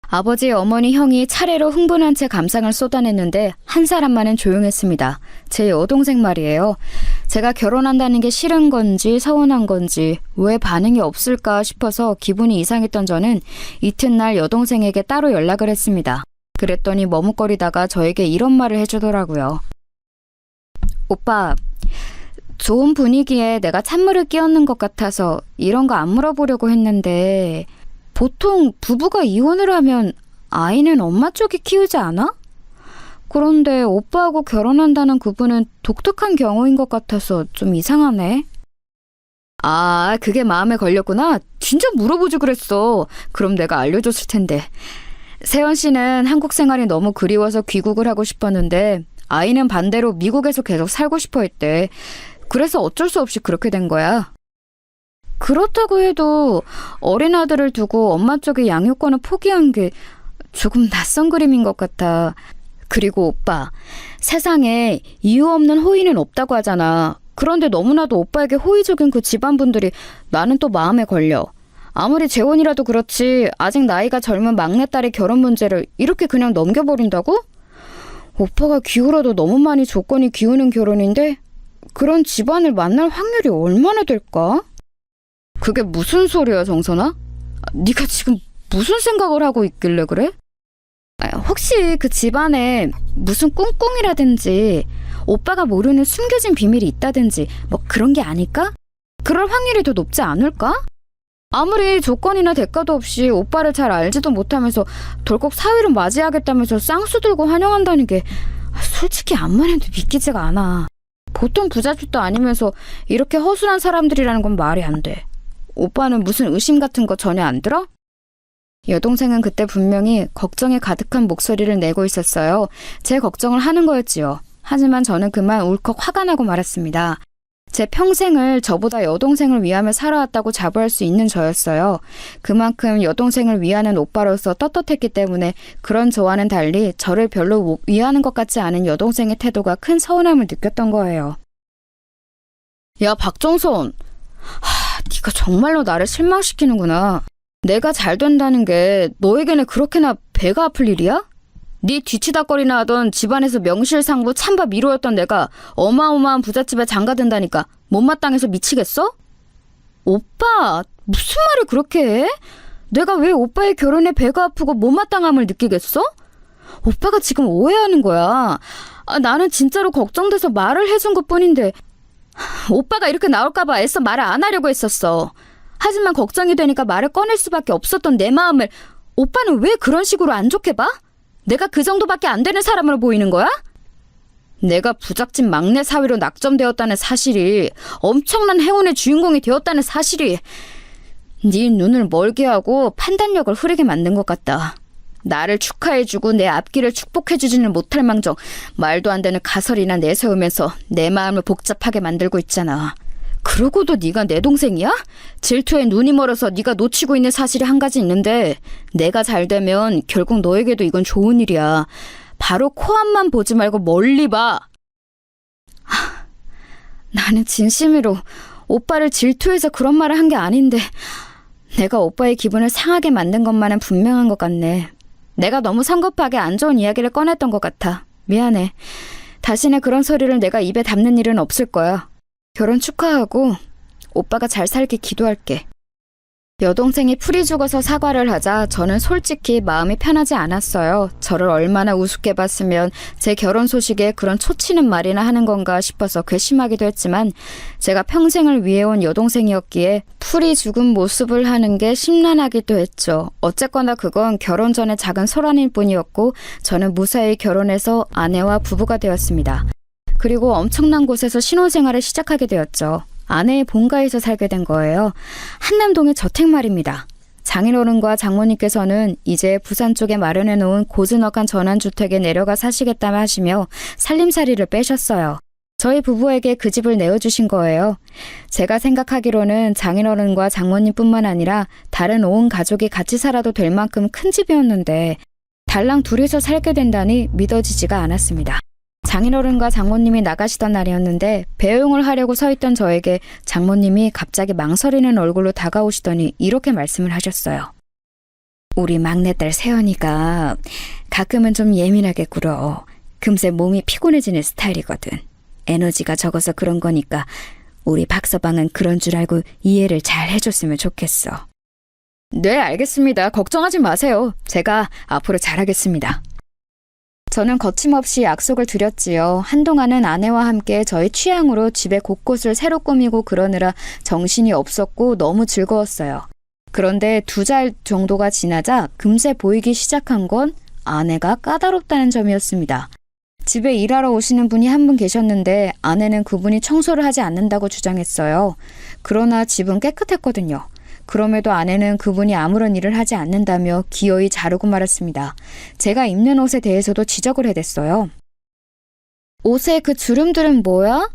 아버지, 어머니, 형이 차례로 흥분한 채 감상을 쏟아냈는데 한 사람만은 조용했습니다. 제 여동생 말이에요. 제가 결혼한다는 게 싫은 건지 서운한 건지 왜 반응이 없을까 싶어서 기분이 이상했던 저는 이튿날 여동생에게 따로 연락을 했습니다. 그랬더니 머뭇거리다가 저에게 이런 말을 해주더라고요. 오빠, 좋은 분위기에 내가 찬물을 끼얹는 것 같아서 이런 거 안 물어보려고 했는데 보통 부부가 이혼을 하면 아이는 엄마 쪽이 키우지 않아? 그런데 오빠하고 결혼한다는 그분은 독특한 경우인 것 같아서 좀 이상하네. 아, 그게 마음에 걸렸구나. 진짜 물어보지 그랬어. 그럼 내가 알려줬을 텐데. 세연 씨는 한국 생활이 너무 그리워서 귀국을 하고 싶었는데 아이는 반대로 미국에서 계속 살고 싶어 했대. 그래서 어쩔 수 없이 그렇게 된 거야. 그렇다고 해도 어린 아들을 두고 엄마 쪽의 양육권을 포기한 게 조금 낯선 그림인 것 같아. 그리고 오빠, 세상에 이유 없는 호의는 없다고 하잖아. 그런데 너무나도 오빠에게 호의적인 그 집안분들이 나는 또 마음에 걸려. 아무리 재혼이라도 그렇지 아직 나이가 젊은 막내딸의 결혼 문제를 이렇게 그냥 넘겨버린다고? 오빠가 기울어도 너무 많이 조건이 기우는 결혼인데 그런 집안을 만날 확률이 얼마나 될까? 그게 무슨 소리야, 정선아? 네가 지금 무슨 생각을 하고 있길래 그래? 혹시 그 집안에 무슨 꿍꿍이라든지 오빠가 모르는 숨겨진 비밀이 있다든지 뭐 그런 게 아닐까? 그럴 확률이 더 높지 않을까? 아무리 조건이나 대가도 없이 오빠를 잘 알지도 못하면서 덜컥 사위를 맞이하겠다면서 쌍수 들고 환영한다는 게 솔직히 암만 해도 믿기지가 않아. 보통 부잣집도 아니면서 이렇게 허술한 사람들이라는 건 말이 안 돼. 오빠는 무슨 의심 같은 거 전혀 안 들어? 여동생은 그때 분명히 걱정에 가득한 목소리를 내고 있었어요. 제 걱정을 하는 거였지요. 하지만 저는 그만 울컥 화가 나고 말았습니다. 제 평생을 저보다 여동생을 위하며 살아왔다고 자부할 수 있는 저였어요. 그만큼 여동생을 위하는 오빠로서 떳떳했기 때문에 그런 저와는 달리 저를 별로 위하는 것 같지 않은 여동생의 태도가 큰 서운함을 느꼈던 거예요. 야, 박정선. 네가 정말로 나를 실망시키는구나. 내가 잘 된다는 게 너에게는 그렇게나 배가 아플 일이야? 네 뒤치다거리나 하던 집안에서 명실상부 찬밥 1호였던 내가 어마어마한 부잣집에 장가든다니까 못마땅해서 미치겠어? 오빠, 무슨 말을 그렇게 해? 내가 왜 오빠의 결혼에 배가 아프고 못마땅함을 느끼겠어? 오빠가 지금 오해하는 거야. 나는 진짜로 걱정돼서 말을 해준 것뿐인데 오빠가 이렇게 나올까봐 애써 말을 안 하려고 했었어. 하지만 걱정이 되니까 말을 꺼낼 수밖에 없었던 내 마음을 오빠는 왜 그런 식으로 안 좋게 봐? 내가 그 정도밖에 안 되는 사람으로 보이는 거야? 내가 부잣집 막내 사위로 낙점되었다는 사실이, 엄청난 행운의 주인공이 되었다는 사실이 네 눈을 멀게 하고 판단력을 흐리게 만든 것 같다. 나를 축하해주고 내 앞길을 축복해주지는 못할 망정 말도 안 되는 가설이나 내세우면서 내 마음을 복잡하게 만들고 있잖아. 그러고도 네가 내 동생이야? 질투에 눈이 멀어서 네가 놓치고 있는 사실이 한 가지 있는데 내가 잘 되면 결국 너에게도 이건 좋은 일이야. 바로 코앞만 보지 말고 멀리 봐. 나는 진심으로 오빠를 질투해서 그런 말을 한 게 아닌데 내가 오빠의 기분을 상하게 만든 것만은 분명한 것 같네. 내가 너무 성급하게 안 좋은 이야기를 꺼냈던 것 같아. 미안해. 다시는 그런 소리를 내가 입에 담는 일은 없을 거야. 결혼 축하하고 오빠가 잘 살길 기도할게. 여동생이 풀이 죽어서 사과를 하자 저는 솔직히 마음이 편하지 않았어요. 저를 얼마나 우습게 봤으면 제 결혼 소식에 그런 초치는 말이나 하는 건가 싶어서 괘씸하기도 했지만 제가 평생을 위해온 여동생이었기에 풀이 죽은 모습을 하는 게 심란하기도 했죠. 어쨌거나 그건 결혼 전에 작은 소란일 뿐이었고 저는 무사히 결혼해서 아내와 부부가 되었습니다. 그리고 엄청난 곳에서 신혼생활을 시작하게 되었죠. 아내의 본가에서 살게 된 거예요. 한남동의 저택 말입니다. 장인어른과 장모님께서는 이제 부산 쪽에 마련해 놓은 고즈넉한 전환주택에 내려가 사시겠다며 하시며 살림살이를 빼셨어요. 저희 부부에게 그 집을 내어주신 거예요. 제가 생각하기로는 장인어른과 장모님뿐만 아니라 다른 온 가족이 같이 살아도 될 만큼 큰 집이었는데 달랑 둘이서 살게 된다니 믿어지지가 않았습니다. 장인어른과 장모님이 나가시던 날이었는데 배웅을 하려고 서 있던 저에게 장모님이 갑자기 망설이는 얼굴로 다가오시더니 이렇게 말씀을 하셨어요. 우리 막내딸 세연이가 가끔은 좀 예민하게 굴어. 금세 몸이 피곤해지는 스타일이거든. 에너지가 적어서 그런 거니까 우리 박서방은 그런 줄 알고 이해를 잘 해줬으면 좋겠어. 네, 알겠습니다. 걱정하지 마세요. 제가 앞으로 잘하겠습니다. 저는 거침없이 약속을 드렸지요. 한동안은 아내와 함께 저희 취향으로 집의 곳곳을 새로 꾸미고 그러느라 정신이 없었고 너무 즐거웠어요. 그런데 2달 정도가 지나자 금세 보이기 시작한 건 아내가 까다롭다는 점이었습니다. 집에 일하러 오시는 분이 한 분 계셨는데 아내는 그분이 청소를 하지 않는다고 주장했어요. 그러나 집은 깨끗했거든요. 그럼에도 아내는 그분이 아무런 일을 하지 않는다며 기어이 자르고 말았습니다. 제가 입는 옷에 대해서도 지적을 해댔어요. 옷에 그 주름들은 뭐야?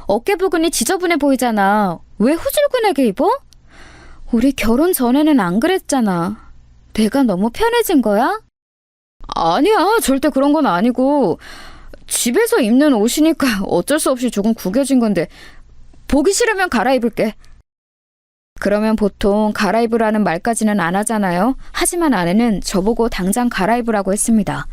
어깨 부분이 지저분해 보이잖아. 왜 후줄근하게 입어? 우리 결혼 전에는 안 그랬잖아. 내가 너무 편해진 거야? 아니야, 절대 그런 건 아니고 집에서 입는 옷이니까 어쩔 수 없이 조금 구겨진 건데 보기 싫으면 갈아입을게. 그러면 보통 갈아입으라는 말까지는 안 하잖아요. 하지만 아내는 저보고 당장 갈아입으라고 했습니다.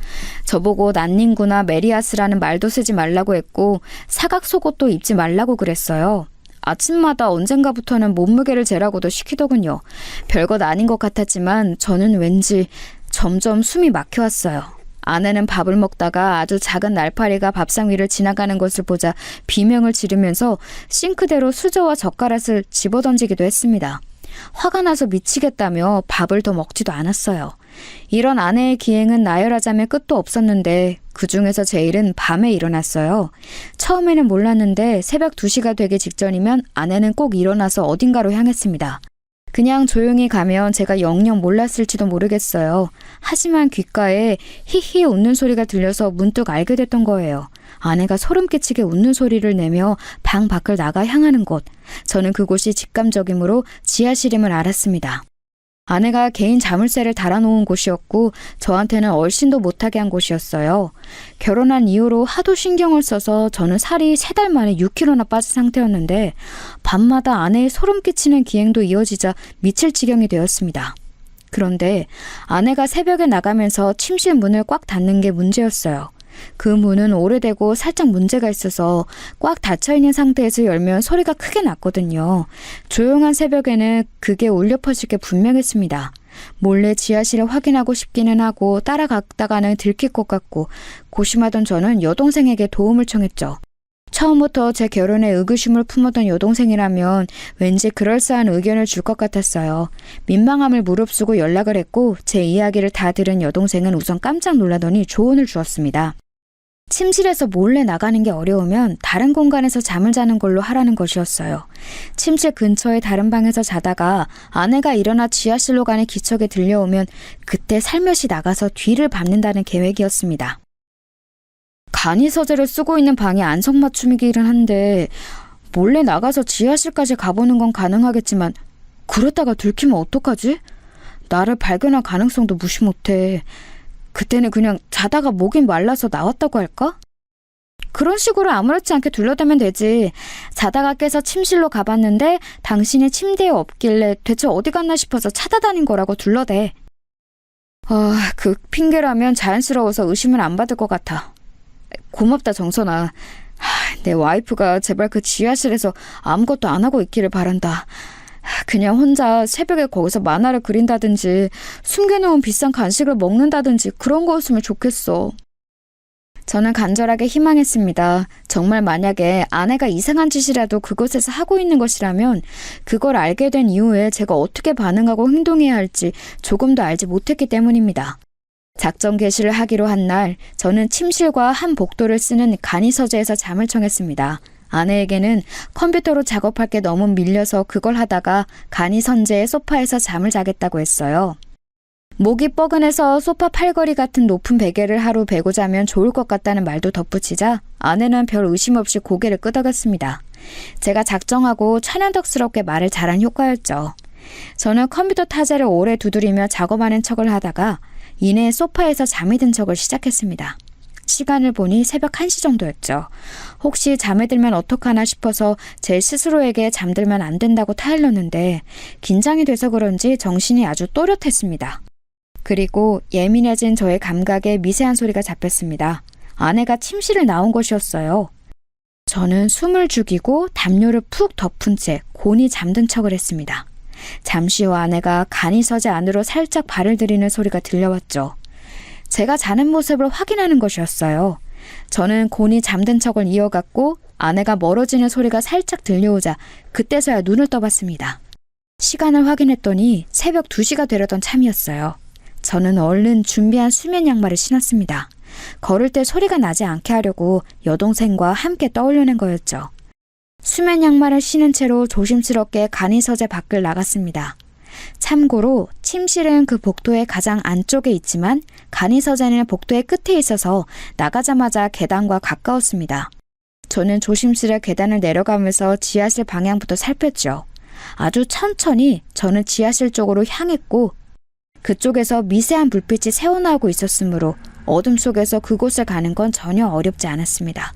저보고 난닝구나 메리아스라는 말도 쓰지 말라고 했고 사각 속옷도 입지 말라고 그랬어요. 아침마다 언젠가부터는 몸무게를 재라고도 시키더군요. 별것 아닌 것 같았지만 저는 왠지 점점 숨이 막혀왔어요. 아내는 밥을 먹다가 아주 작은 날파리가 밥상 위를 지나가는 것을 보자 비명을 지르면서 싱크대로 수저와 젓가락을 집어던지기도 했습니다. 화가 나서 미치겠다며 밥을 더 먹지도 않았어요. 이런 아내의 기행은 나열하자면 끝도 없었는데 그 중에서 제일은 밤에 일어났어요. 처음에는 몰랐는데 새벽 2시가 되기 직전이면 아내는 꼭 일어나서 어딘가로 향했습니다. 그냥 조용히 가면 제가 영영 몰랐을지도 모르겠어요. 하지만 귓가에 히히 웃는 소리가 들려서 문득 알게 됐던 거예요. 아내가 소름 끼치게 웃는 소리를 내며 방 밖을 나가 향하는 곳. 저는 그곳이 직감적이므로 지하실임을 알았습니다. 아내가 개인 자물쇠를 달아놓은 곳이었고 저한테는 얼씬도 못하게 한 곳이었어요. 결혼한 이후로 하도 신경을 써서 저는 살이 3달 만에 6kg나 빠진 상태였는데 밤마다 아내의 소름 끼치는 기행도 이어지자 미칠 지경이 되었습니다. 그런데 아내가 새벽에 나가면서 침실 문을 꽉 닫는 게 문제였어요. 그 문은 오래되고 살짝 문제가 있어서 꽉 닫혀있는 상태에서 열면 소리가 크게 났거든요. 조용한 새벽에는 그게 울려 퍼질 게 분명했습니다. 몰래 지하실을 확인하고 싶기는 하고 따라갔다가는 들킬 것 같고 고심하던 저는 여동생에게 도움을 청했죠. 처음부터 제 결혼에 의구심을 품었던 여동생이라면 왠지 그럴싸한 의견을 줄 것 같았어요. 민망함을 무릅쓰고 연락을 했고 제 이야기를 다 들은 여동생은 우선 깜짝 놀라더니 조언을 주었습니다. 침실에서 몰래 나가는 게 어려우면 다른 공간에서 잠을 자는 걸로 하라는 것이었어요. 침실 근처의 다른 방에서 자다가 아내가 일어나 지하실로 가는 기척에 들려오면 그때 살며시 나가서 뒤를 밟는다는 계획이었습니다. 간이 서재를 쓰고 있는 방이 안성맞춤이기는 한데 몰래 나가서 지하실까지 가보는 건 가능하겠지만 그러다가 들키면 어떡하지? 나를 발견할 가능성도 무시 못해. 그때는 그냥 자다가 목이 말라서 나왔다고 할까? 그런 식으로 아무렇지 않게 둘러대면 되지. 자다가 깨서 침실로 가봤는데 당신이 침대에 없길래 대체 어디 갔나 싶어서 찾아다닌 거라고 둘러대. 그 핑계라면 자연스러워서 의심을 안 받을 것 같아. 고맙다 정선아. 내 와이프가 제발 그 지하실에서 아무것도 안 하고 있기를 바란다. 그냥 혼자 새벽에 거기서 만화를 그린다든지 숨겨놓은 비싼 간식을 먹는다든지 그런 거였으면 좋겠어. 저는 간절하게 희망했습니다. 정말 만약에 아내가 이상한 짓이라도 그곳에서 하고 있는 것이라면 그걸 알게 된 이후에 제가 어떻게 반응하고 행동해야 할지 조금도 알지 못했기 때문입니다. 작전 개시를 하기로 한 날 저는 침실과 한 복도를 쓰는 간이서재에서 잠을 청했습니다. 아내에게는 컴퓨터로 작업할 게 너무 밀려서 그걸 하다가 간이선재의 소파에서 잠을 자겠다고 했어요. 목이 뻐근해서 소파 팔걸이 같은 높은 베개를 하루 베고 자면 좋을 것 같다는 말도 덧붙이자 아내는 별 의심 없이 고개를 끄덕였습니다. 제가 작정하고 천연덕스럽게 말을 잘한 효과였죠. 저는 컴퓨터 타자를 오래 두드리며 작업하는 척을 하다가 이내 소파에서 잠이 든 척을 시작했습니다. 시간을 보니 새벽 1시 정도였죠. 혹시 잠에 들면 어떡하나 싶어서 제 스스로에게 잠들면 안 된다고 타일렀는데 긴장이 돼서 그런지 정신이 아주 또렷했습니다. 그리고 예민해진 저의 감각에 미세한 소리가 잡혔습니다. 아내가 침실을 나온 것이었어요. 저는 숨을 죽이고 담요를 푹 덮은 채 곤히 잠든 척을 했습니다. 잠시 후 아내가 간이서재 안으로 살짝 발을 들이는 소리가 들려왔죠. 제가 자는 모습을 확인하는 것이었어요. 저는 곤히 잠든 척을 이어갔고 아내가 멀어지는 소리가 살짝 들려오자 그때서야 눈을 떠봤습니다. 시간을 확인했더니 새벽 2시가 되려던 참이었어요. 저는 얼른 준비한 수면 양말을 신었습니다. 걸을 때 소리가 나지 않게 하려고 여동생과 함께 떠올려낸 거였죠. 수면 양말을 신은 채로 조심스럽게 간이서재 밖을 나갔습니다. 참고로 침실은 그 복도의 가장 안쪽에 있지만 간이서재는 복도의 끝에 있어서 나가자마자 계단과 가까웠습니다. 저는 조심스레 계단을 내려가면서 지하실 방향부터 살폈죠. 아주 천천히 저는 지하실 쪽으로 향했고 그쪽에서 미세한 불빛이 새어나오고 있었으므로 어둠 속에서 그곳을 가는 건 전혀 어렵지 않았습니다.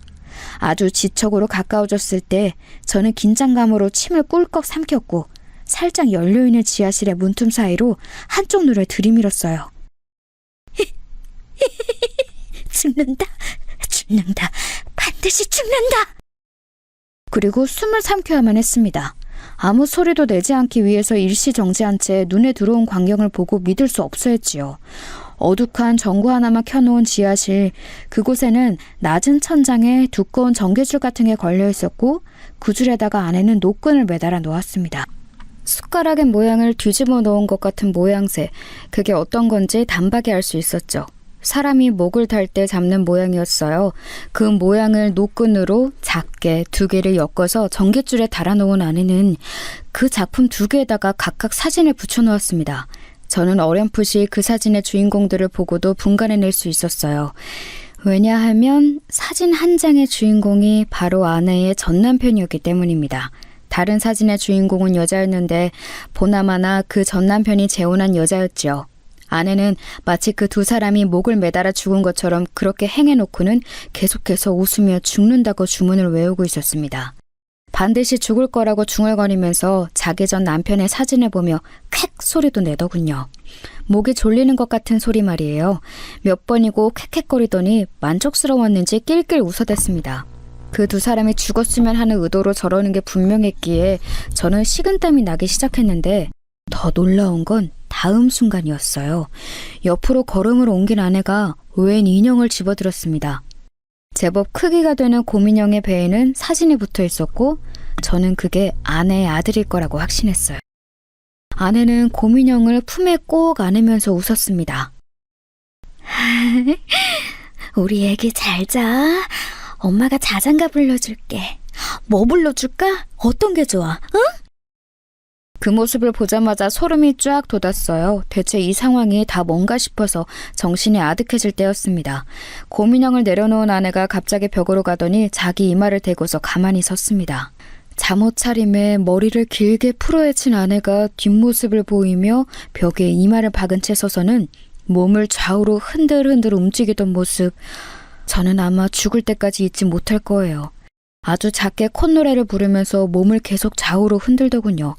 아주 지척으로 가까워졌을 때 저는 긴장감으로 침을 꿀꺽 삼켰고 살짝 열려있는 지하실의 문틈 사이로 한쪽 눈을 들이밀었어요. 죽는다. 반드시 죽는다. 그리고 숨을 삼켜야만 했습니다. 아무 소리도 내지 않기 위해서 일시정지한 채 눈에 들어온 광경을 보고 믿을 수 없어 했지요. 어둑한 전구 하나만 켜놓은 지하실, 그곳에는 낮은 천장에 두꺼운 전기줄 같은 게 걸려 있었고 그 줄에다가 안에는 노끈을 매달아 놓았습니다. 숟가락의 모양을 뒤집어 놓은 것 같은 모양새, 그게 어떤 건지 단박에 알 수 있었죠. 사람이 목을 탈 때 잡는 모양이었어요. 그 모양을 노끈으로 작게 2개를 엮어서 전깃줄에 달아놓은 안에는 그 작품 2개에다가 각각 사진을 붙여놓았습니다. 저는 어렴풋이 그 사진의 주인공들을 보고도 분간해낼 수 있었어요. 왜냐하면 사진 한 장의 주인공이 바로 아내의 전남편이었기 때문입니다. 다른 사진의 주인공은 여자였는데 보나마나 그 전남편이 재혼한 여자였지요. 아내는 마치 그 2 사람이 목을 매달아 죽은 것처럼 그렇게 행해놓고는 계속해서 웃으며 죽는다고 주문을 외우고 있었습니다. 반드시 죽을 거라고 중얼거리면서 자기 전 남편의 사진을 보며 쾌 소리도 내더군요. 목이 졸리는 것 같은 소리 말이에요. 몇 번이고 쾌쾌거리더니 만족스러웠는지 낄낄 웃어댔습니다. 그 2 사람이 죽었으면 하는 의도로 저러는 게 분명했기에 저는 식은땀이 나기 시작했는데 더 놀라운 건 다음 순간이었어요. 옆으로 걸음을 옮긴 아내가 웬 인형을 집어들었습니다. 제법 크기가 되는 곰인형의 배에는 사진이 붙어 있었고 저는 그게 아내의 아들일 거라고 확신했어요. 아내는 곰인형을 품에 꼭 안으면서 웃었습니다. 우리 애기 잘 자. 엄마가 자장가 불러줄게. 뭐 불러줄까? 어떤 게 좋아? 응? 그 모습을 보자마자 소름이 쫙 돋았어요. 대체 이 상황이 다 뭔가 싶어서 정신이 아득해질 때였습니다. 곰인형을 내려놓은 아내가 갑자기 벽으로 가더니 자기 이마를 대고서 가만히 섰습니다. 잠옷 차림에 머리를 길게 풀어헤친 아내가 뒷모습을 보이며 벽에 이마를 박은 채 서서는 몸을 좌우로 흔들흔들 움직이던 모습, 저는 아마 죽을 때까지 잊지 못할 거예요. 아주 작게 콧노래를 부르면서 몸을 계속 좌우로 흔들더군요.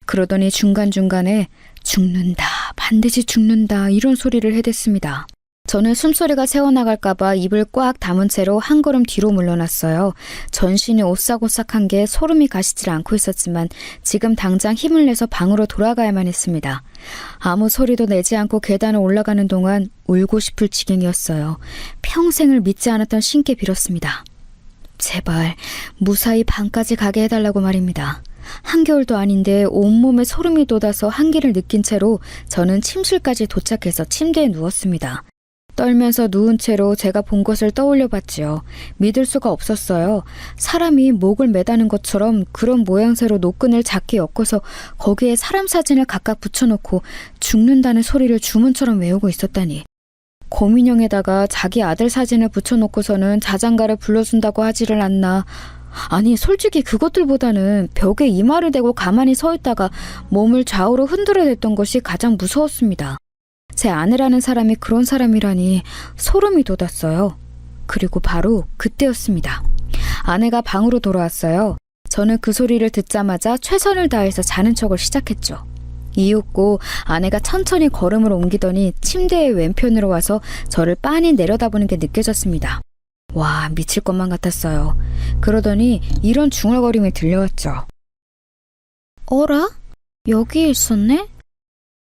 그러더니 중간중간에 죽는다, 반드시 죽는다 이런 소리를 해댔습니다. 저는 숨소리가 새어나갈까봐 입을 꽉 다문 채로 한 걸음 뒤로 물러났어요. 전신이 오싹오싹한 게 소름이 가시질 않고 있었지만 지금 당장 힘을 내서 방으로 돌아가야만 했습니다. 아무 소리도 내지 않고 계단을 올라가는 동안 울고 싶을 지경이었어요. 평생을 믿지 않았던 신께 빌었습니다. 제발 무사히 방까지 가게 해달라고 말입니다. 한겨울도 아닌데 온몸에 소름이 돋아서 한기를 느낀 채로 저는 침실까지 도착해서 침대에 누웠습니다. 떨면서 누운 채로 제가 본 것을 떠올려 봤지요. 믿을 수가 없었어요. 사람이 목을 매다는 것처럼 그런 모양새로 노끈을 작게 엮어서 거기에 사람 사진을 각각 붙여놓고 죽는다는 소리를 주문처럼 외우고 있었다니. 곰인형에다가 자기 아들 사진을 붙여놓고서는 자장가를 불러준다고 하지를 않나. 아니 솔직히 그것들보다는 벽에 이마를 대고 가만히 서 있다가 몸을 좌우로 흔들어댔던 것이 가장 무서웠습니다. 제 아내라는 사람이 그런 사람이라니 소름이 돋았어요. 그리고 바로 그때였습니다. 아내가 방으로 돌아왔어요. 저는 그 소리를 듣자마자 최선을 다해서 자는 척을 시작했죠. 이윽고 아내가 천천히 걸음을 옮기더니 침대의 왼편으로 와서 저를 빤히 내려다보는 게 느껴졌습니다. 와, 미칠 것만 같았어요. 그러더니 이런 중얼거림이 들려왔죠. 어라? 여기에 있었네?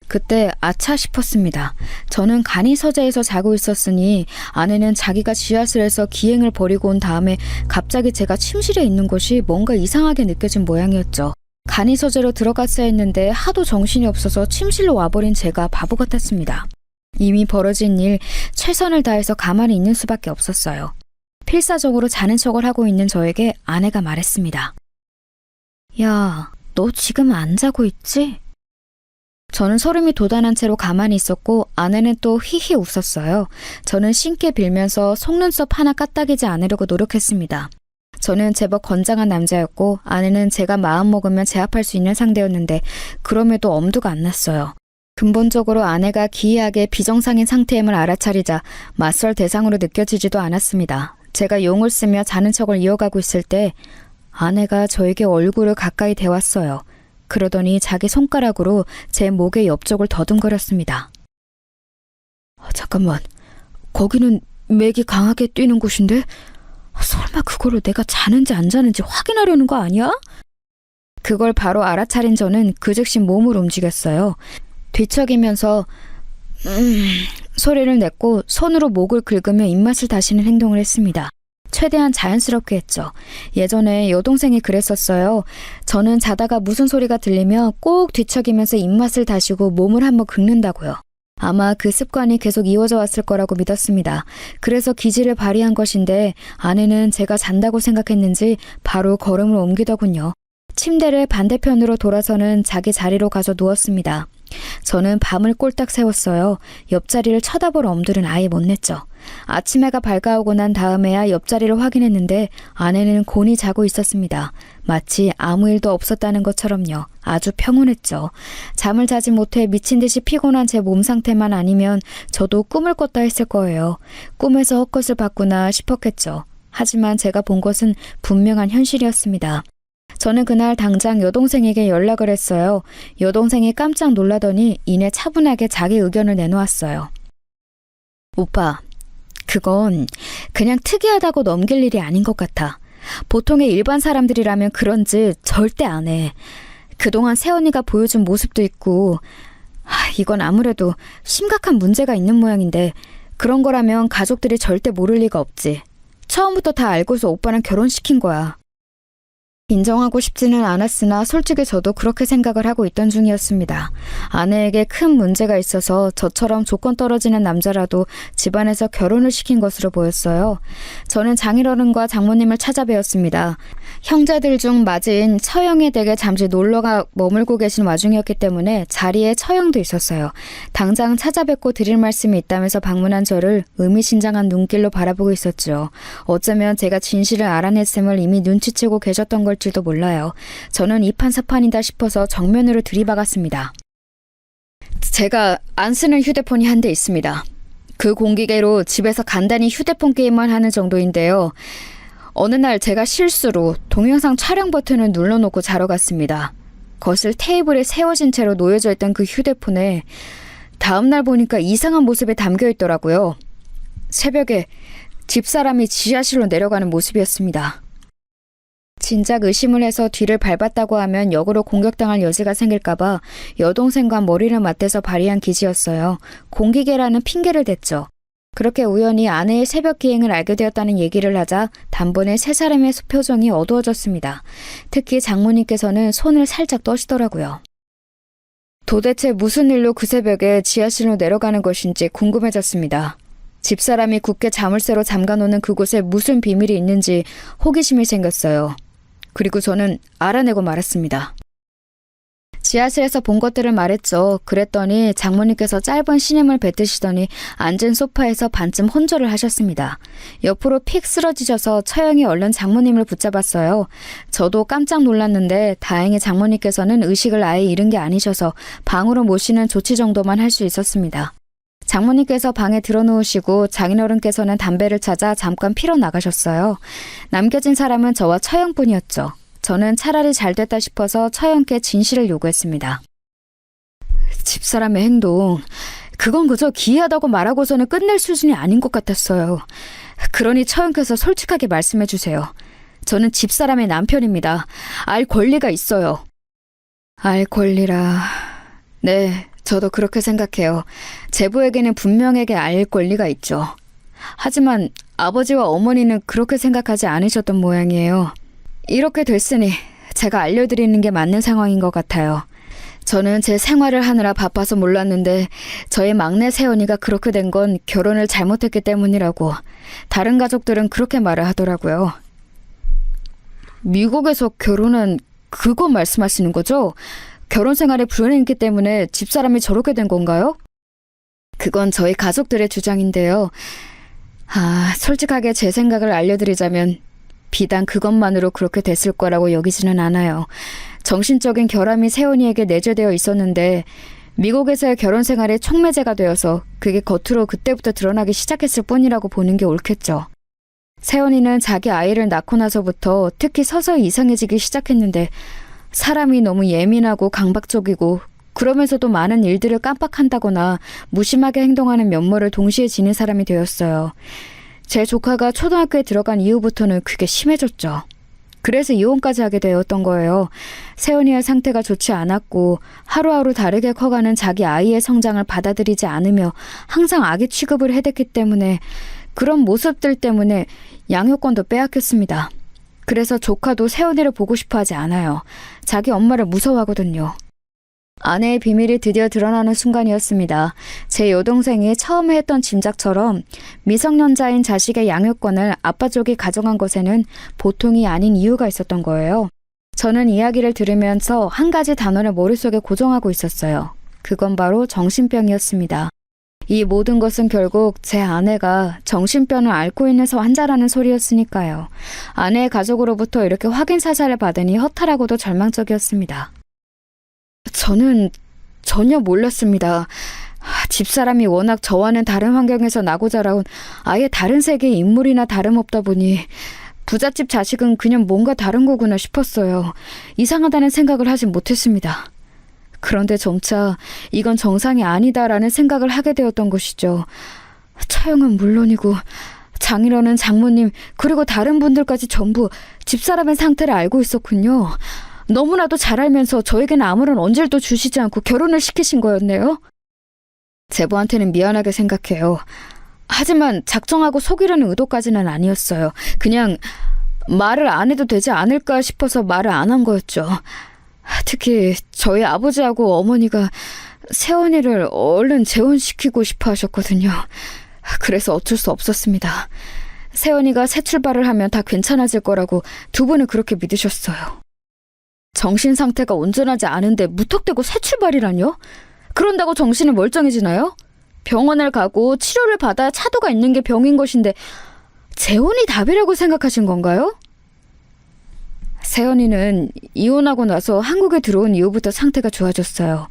그때 아차 싶었습니다. 저는 간이 서재에서 자고 있었으니 아내는 자기가 지하실에서 기행을 벌이고 온 다음에 갑자기 제가 침실에 있는 것이 뭔가 이상하게 느껴진 모양이었죠. 간이 서재로 들어갔어야 했는데 하도 정신이 없어서 침실로 와버린 제가 바보 같았습니다. 이미 벌어진 일, 최선을 다해서 가만히 있는 수밖에 없었어요. 필사적으로 자는 척을 하고 있는 저에게 아내가 말했습니다. 야, 너 지금 안 자고 있지? 저는 소름이 돋아난 채로 가만히 있었고 아내는 또 히히 웃었어요. 저는 신께 빌면서 속눈썹 하나 까딱이지 않으려고 노력했습니다. 저는 제법 건장한 남자였고 아내는 제가 마음먹으면 제압할 수 있는 상대였는데 그럼에도 엄두가 안 났어요. 근본적으로 아내가 기이하게 비정상인 상태임을 알아차리자 맞설 대상으로 느껴지지도 않았습니다. 제가 용을 쓰며 자는 척을 이어가고 있을 때 아내가 저에게 얼굴을 가까이 대왔어요. 그러더니 자기 손가락으로 제 목의 옆쪽을 더듬거렸습니다. 잠깐만, 거기는 맥이 강하게 뛰는 곳인데 설마 그걸로 내가 자는지 안 자는지 확인하려는 거 아니야? 그걸 바로 알아차린 저는 그 즉시 몸을 움직였어요. 뒤척이면서 소리를 냈고 손으로 목을 긁으며 입맛을 다시는 행동을 했습니다. 최대한 자연스럽게 했죠. 예전에 여동생이 그랬었어요. 저는 자다가 무슨 소리가 들리며 꼭 뒤척이면서 입맛을 다시고 몸을 한번 긁는다고요. 아마 그 습관이 계속 이어져 왔을 거라고 믿었습니다. 그래서 기지를 발휘한 것인데 아내는 제가 잔다고 생각했는지 바로 걸음을 옮기더군요. 침대를 반대편으로 돌아서는 자기 자리로 가서 누웠습니다. 저는 밤을 꼴딱 새웠어요. 옆자리를 쳐다볼 엄두는 아예 못 냈죠. 아침 해가 밝아오고 난 다음에야 옆자리를 확인했는데 아내는 곤히 자고 있었습니다. 마치 아무 일도 없었다는 것처럼요. 아주 평온했죠. 잠을 자지 못해 미친 듯이 피곤한 제 몸 상태만 아니면 저도 꿈을 꿨다 했을 거예요. 꿈에서 헛것을 봤구나 싶었겠죠. 하지만 제가 본 것은 분명한 현실이었습니다. 저는 그날 당장 여동생에게 연락을 했어요. 여동생이 깜짝 놀라더니 이내 차분하게 자기 의견을 내놓았어요. 오빠, 그건 그냥 특이하다고 넘길 일이 아닌 것 같아. 보통의 일반 사람들이라면 그런 짓 절대 안 해. 그동안 새언니가 보여준 모습도 있고 이건 아무래도 심각한 문제가 있는 모양인데 그런 거라면 가족들이 절대 모를 리가 없지. 처음부터 다 알고서 오빠랑 결혼시킨 거야. 인정하고 싶지는 않았으나 솔직히 저도 그렇게 생각을 하고 있던 중이었습니다. 아내에게 큰 문제가 있어서 저처럼 조건 떨어지는 남자라도 집안에서 결혼을 시킨 것으로 보였어요. 저는 장인어른과 장모님을 찾아뵈었습니다. 형제들 중 맞이인 처형의 댁에 잠시 놀러가 머물고 계신 와중이었기 때문에 자리에 처형도 있었어요. 당장 찾아뵙고 드릴 말씀이 있다면서 방문한 저를 의미심장한 눈길로 바라보고 있었죠. 어쩌면 제가 진실을 알아냈음을 이미 눈치채고 계셨던 걸지도 몰라요. 저는 이판사판이다 싶어서 정면으로 들이박았습니다. 제가 안 쓰는 휴대폰이 한 대 있습니다. 그 공기계로 집에서 간단히 휴대폰 게임만 하는 정도인데요. 어느 날 제가 실수로 동영상 촬영 버튼을 눌러놓고 자러 갔습니다. 거실 테이블에 세워진 채로 놓여져 있던 그 휴대폰에 다음날 보니까 이상한 모습이 담겨 있더라고요. 새벽에 집사람이 지하실로 내려가는 모습이었습니다. 진작 의심을 해서 뒤를 밟았다고 하면 역으로 공격당할 여지가 생길까봐 여동생과 머리를 맞대서 발휘한 기지였어요. 공기계라는 핑계를 댔죠. 그렇게 우연히 아내의 새벽 기행을 알게 되었다는 얘기를 하자 단번에 세 사람의 표정이 어두워졌습니다. 특히 장모님께서는 손을 살짝 떠시더라고요. 도대체 무슨 일로 그 새벽에 지하실로 내려가는 것인지 궁금해졌습니다. 집사람이 굳게 자물쇠로 잠가놓는 그곳에 무슨 비밀이 있는지 호기심이 생겼어요. 그리고 저는 알아내고 말았습니다. 지하실에서 본 것들을 말했죠. 그랬더니 장모님께서 짧은 신음을 뱉으시더니 앉은 소파에서 반쯤 혼절을 하셨습니다. 옆으로 픽 쓰러지셔서 처형이 얼른 장모님을 붙잡았어요. 저도 깜짝 놀랐는데 다행히 장모님께서는 의식을 아예 잃은 게 아니셔서 방으로 모시는 조치 정도만 할 수 있었습니다. 장모님께서 방에 들어놓으시고 장인어른께서는 담배를 찾아 잠깐 피러 나가셨어요. 남겨진 사람은 저와 처형뿐이었죠. 저는 차라리 잘 됐다 싶어서 처형께 진실을 요구했습니다. 집사람의 행동, 그건 그저 기이하다고 말하고서는 끝낼 수준이 아닌 것 같았어요. 그러니 처형께서 솔직하게 말씀해 주세요. 저는 집사람의 남편입니다. 알 권리가 있어요. 알 권리라... 네, 저도 그렇게 생각해요. 제부에게는 분명하게 알 권리가 있죠. 하지만 아버지와 어머니는 그렇게 생각하지 않으셨던 모양이에요. 이렇게 됐으니 제가 알려드리는 게 맞는 상황인 것 같아요. 저는 제 생활을 하느라 바빠서 몰랐는데 저의 막내 새언니가 그렇게 된 건 결혼을 잘못했기 때문이라고 다른 가족들은 그렇게 말을 하더라고요. 미국에서 결혼한 그거 말씀하시는 거죠? 결혼 생활에 불행했기 때문에 집사람이 저렇게 된 건가요? 그건 저희 가족들의 주장인데요. 솔직하게 제 생각을 알려드리자면 비단 그것만으로 그렇게 됐을 거라고 여기지는 않아요. 정신적인 결함이 세연이에게 내재되어 있었는데 미국에서의 결혼 생활에 촉매제가 되어서 그게 겉으로 그때부터 드러나기 시작했을 뿐이라고 보는 게 옳겠죠. 세연이는 자기 아이를 낳고 나서부터 특히 서서히 이상해지기 시작했는데 사람이 너무 예민하고 강박적이고 그러면서도 많은 일들을 깜빡한다거나 무심하게 행동하는 면모를 동시에 지닌 사람이 되었어요. 제 조카가 초등학교에 들어간 이후부터는 그게 심해졌죠. 그래서 이혼까지 하게 되었던 거예요. 세연이의 상태가 좋지 않았고 하루하루 다르게 커가는 자기 아이의 성장을 받아들이지 않으며 항상 아기 취급을 해댔기 때문에 그런 모습들 때문에 양육권도 빼앗겼습니다. 그래서 조카도 세연이를 보고 싶어 하지 않아요. 자기 엄마를 무서워하거든요. 아내의 비밀이 드디어 드러나는 순간이었습니다. 제 여동생이 처음에 했던 짐작처럼 미성년자인 자식의 양육권을 아빠 쪽이 가져간 것에는 보통이 아닌 이유가 있었던 거예요. 저는 이야기를 들으면서 한 가지 단어를 머릿속에 고정하고 있었어요. 그건 바로 정신병이었습니다. 이 모든 것은 결국 제 아내가 정신병을 앓고 있는 환자라는 소리였으니까요. 아내의 가족으로부터 이렇게 확인 사살을 받으니 허탈하고도 절망적이었습니다. 저는 전혀 몰랐습니다. 집사람이 워낙 저와는 다른 환경에서 나고 자라온 아예 다른 세계의 인물이나 다름없다 보니 부잣집 자식은 그냥 뭔가 다른 거구나 싶었어요. 이상하다는 생각을 하진 못했습니다. 그런데 점차 이건 정상이 아니다라는 생각을 하게 되었던 것이죠. 처형은 물론이고 장인어른, 장모님 그리고 다른 분들까지 전부 집사람의 상태를 알고 있었군요. 너무나도 잘 알면서 저에게는 아무런 언질도 주시지 않고 결혼을 시키신 거였네요. 제보한테는 미안하게 생각해요. 하지만 작정하고 속이려는 의도까지는 아니었어요. 그냥 말을 안 해도 되지 않을까 싶어서 말을 안 한 거였죠. 특히 저희 아버지하고 어머니가 세연이를 얼른 재혼시키고 싶어 하셨거든요. 그래서 어쩔 수 없었습니다. 세연이가 새 출발을 하면 다 괜찮아질 거라고 두 분은 그렇게 믿으셨어요. 정신 상태가 온전하지 않은데 무턱대고 새 출발이라뇨? 그런다고 정신이 멀쩡해지나요? 병원을 가고 치료를 받아야 차도가 있는 게 병인 것인데 재혼이 답이라고 생각하신 건가요? 세연이는 이혼하고 나서 한국에 들어온 이후부터 상태가 좋아졌어요.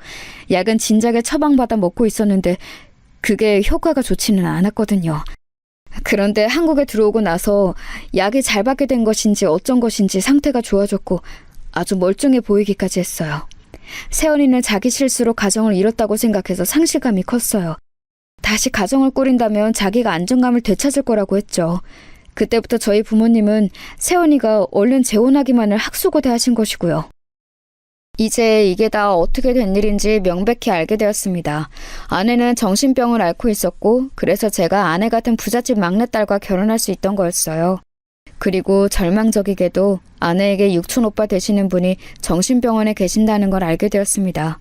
약은 진작에 처방받아 먹고 있었는데 그게 효과가 좋지는 않았거든요. 그런데 한국에 들어오고 나서 약이 잘 받게 된 것인지 어쩐 것인지 상태가 좋아졌고 아주 멀쩡해 보이기까지 했어요. 세연이는 자기 실수로 가정을 잃었다고 생각해서 상실감이 컸어요. 다시 가정을 꾸린다면 자기가 안정감을 되찾을 거라고 했죠. 그때부터 저희 부모님은 세연이가 얼른 재혼하기만을 학수고대하신 것이고요. 이제 이게 다 어떻게 된 일인지 명백히 알게 되었습니다. 아내는 정신병을 앓고 있었고 그래서 제가 아내 같은 부잣집 막내딸과 결혼할 수 있던 거였어요. 그리고 절망적이게도 아내에게 육촌 오빠 되시는 분이 정신병원에 계신다는 걸 알게 되었습니다.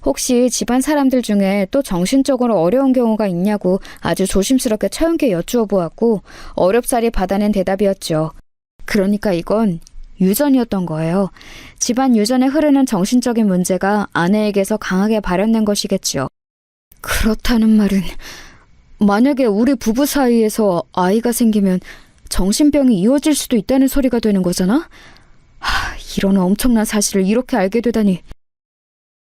혹시 집안 사람들 중에 또 정신적으로 어려운 경우가 있냐고 아주 조심스럽게 처음께 여쭈어 보았고 어렵사리 받아낸 대답이었죠. 그러니까 이건 유전이었던 거예요. 집안 유전에 흐르는 정신적인 문제가 아내에게서 강하게 발현된 것이겠지요. 그렇다는 말은 만약에 우리 부부 사이에서 아이가 생기면 정신병이 이어질 수도 있다는 소리가 되는 거잖아? 이런 엄청난 사실을 이렇게 알게 되다니.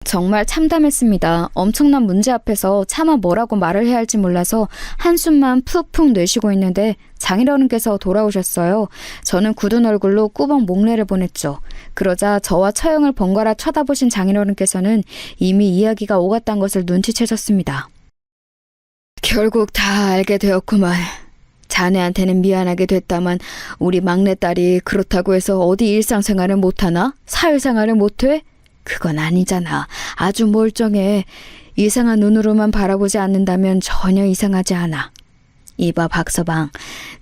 정말 참담했습니다. 엄청난 문제 앞에서 차마 뭐라고 말을 해야 할지 몰라서 한숨만 푹푹 내쉬고 있는데 장인어른께서 돌아오셨어요. 저는 굳은 얼굴로 꾸벅 목례를 보냈죠. 그러자 저와 처형을 번갈아 쳐다보신 장인어른께서는 이미 이야기가 오갔단 것을 눈치채셨습니다. 결국 다 알게 되었구만. 자네한테는 미안하게 됐다만 우리 막내딸이 그렇다고 해서 어디 일상생활을 못하나? 사회생활을 못해? 그건 아니잖아. 아주 멀쩡해. 이상한 눈으로만 바라보지 않는다면 전혀 이상하지 않아. 이봐 박서방,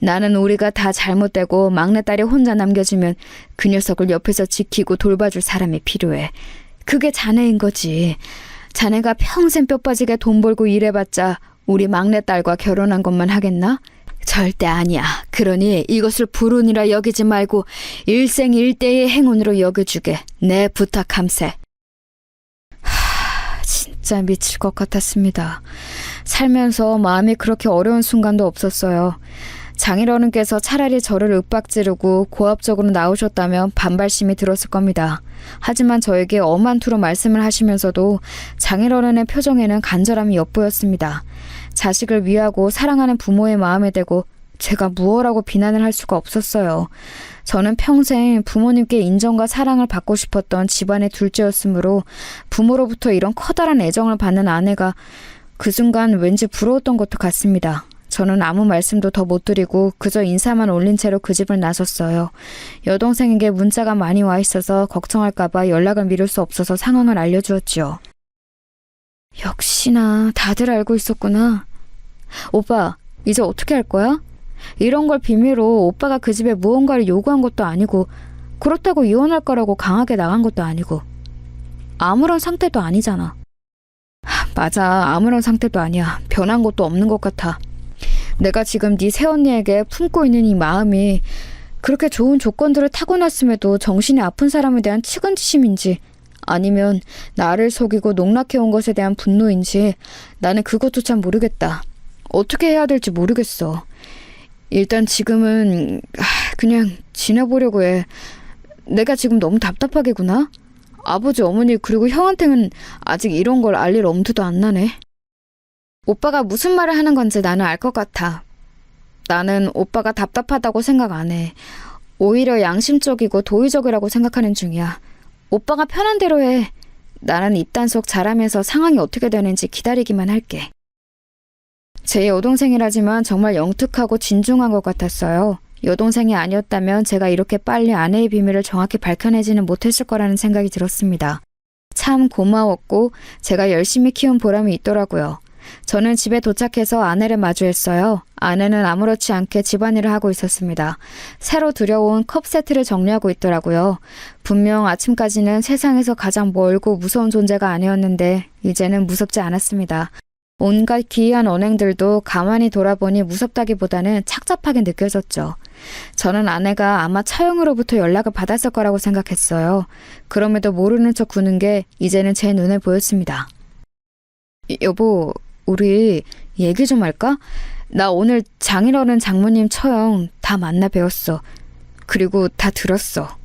나는 우리가 다 잘못되고 막내딸이 혼자 남겨지면 그 녀석을 옆에서 지키고 돌봐줄 사람이 필요해. 그게 자네인 거지. 자네가 평생 뼈 빠지게 돈 벌고 일해봤자 우리 막내딸과 결혼한 것만 하겠나? 절대 아니야. 그러니 이것을 불운이라 여기지 말고 일생일대의 행운으로 여겨주게. 내 부탁함세. 진짜 미칠 것 같았습니다. 살면서 마음이 그렇게 어려운 순간도 없었어요. 장인어른께서 차라리 저를 윽박지르고 고압적으로 나오셨다면 반발심이 들었을 겁니다. 하지만 저에게 엄한 투로 말씀을 하시면서도 장인어른의 표정에는 간절함이 엿보였습니다. 자식을 위하고 사랑하는 부모의 마음에 대고 제가 무엇라고 비난을 할 수가 없었어요. 저는 평생 부모님께 인정과 사랑을 받고 싶었던 집안의 둘째였으므로 부모로부터 이런 커다란 애정을 받는 아내가 그 순간 왠지 부러웠던 것도 같습니다. 저는 아무 말씀도 더 못 드리고 그저 인사만 올린 채로 그 집을 나섰어요. 여동생에게 문자가 많이 와 있어서 걱정할까봐 연락을 미룰 수 없어서 상황을 알려주었지요. 역시나 다들 알고 있었구나. 오빠, 이제 어떻게 할 거야? 이런 걸 비밀로 오빠가 그 집에 무언가를 요구한 것도 아니고 그렇다고 이혼할 거라고 강하게 나간 것도 아니고 아무런 상태도 아니잖아. 맞아, 아무런 상태도 아니야. 변한 것도 없는 것 같아. 내가 지금 네 새언니에게 품고 있는 이 마음이 그렇게 좋은 조건들을 타고났음에도 정신이 아픈 사람에 대한 측은지심인지 아니면 나를 속이고 농락해온 것에 대한 분노인지 나는 그것조차 모르겠다. 어떻게 해야 될지 모르겠어. 일단 지금은 그냥 지내보려고 해. 내가 지금 너무 답답하게 구나? 아버지, 어머니 그리고 형한테는 아직 이런 걸 알릴 엄두도 안 나네. 오빠가 무슨 말을 하는 건지 나는 알 것 같아. 나는 오빠가 답답하다고 생각 안 해. 오히려 양심적이고 도의적이라고 생각하는 중이야. 오빠가 편한 대로 해. 나는 입단속 잘하면서 상황이 어떻게 되는지 기다리기만 할게. 제 여동생이라지만 정말 영특하고 진중한 것 같았어요. 여동생이 아니었다면 제가 이렇게 빨리 아내의 비밀을 정확히 밝혀내지는 못했을 거라는 생각이 들었습니다. 참 고마웠고 제가 열심히 키운 보람이 있더라고요. 저는 집에 도착해서 아내를 마주했어요. 아내는 아무렇지 않게 집안일을 하고 있었습니다. 새로 들여온 컵 세트를 정리하고 있더라고요. 분명 아침까지는 세상에서 가장 멀고 무서운 존재가 아니었는데 이제는 무섭지 않았습니다. 온갖 기이한 언행들도 가만히 돌아보니 무섭다기보다는 착잡하게 느껴졌죠. 저는 아내가 아마 차영으로부터 연락을 받았을 거라고 생각했어요. 그럼에도 모르는 척 구는 게 이제는 제 눈에 보였습니다. 여보, 우리 얘기 좀 할까? 나 오늘 장인어른 장모님 처형 다 만나 뵈었어. 그리고 다 들었어.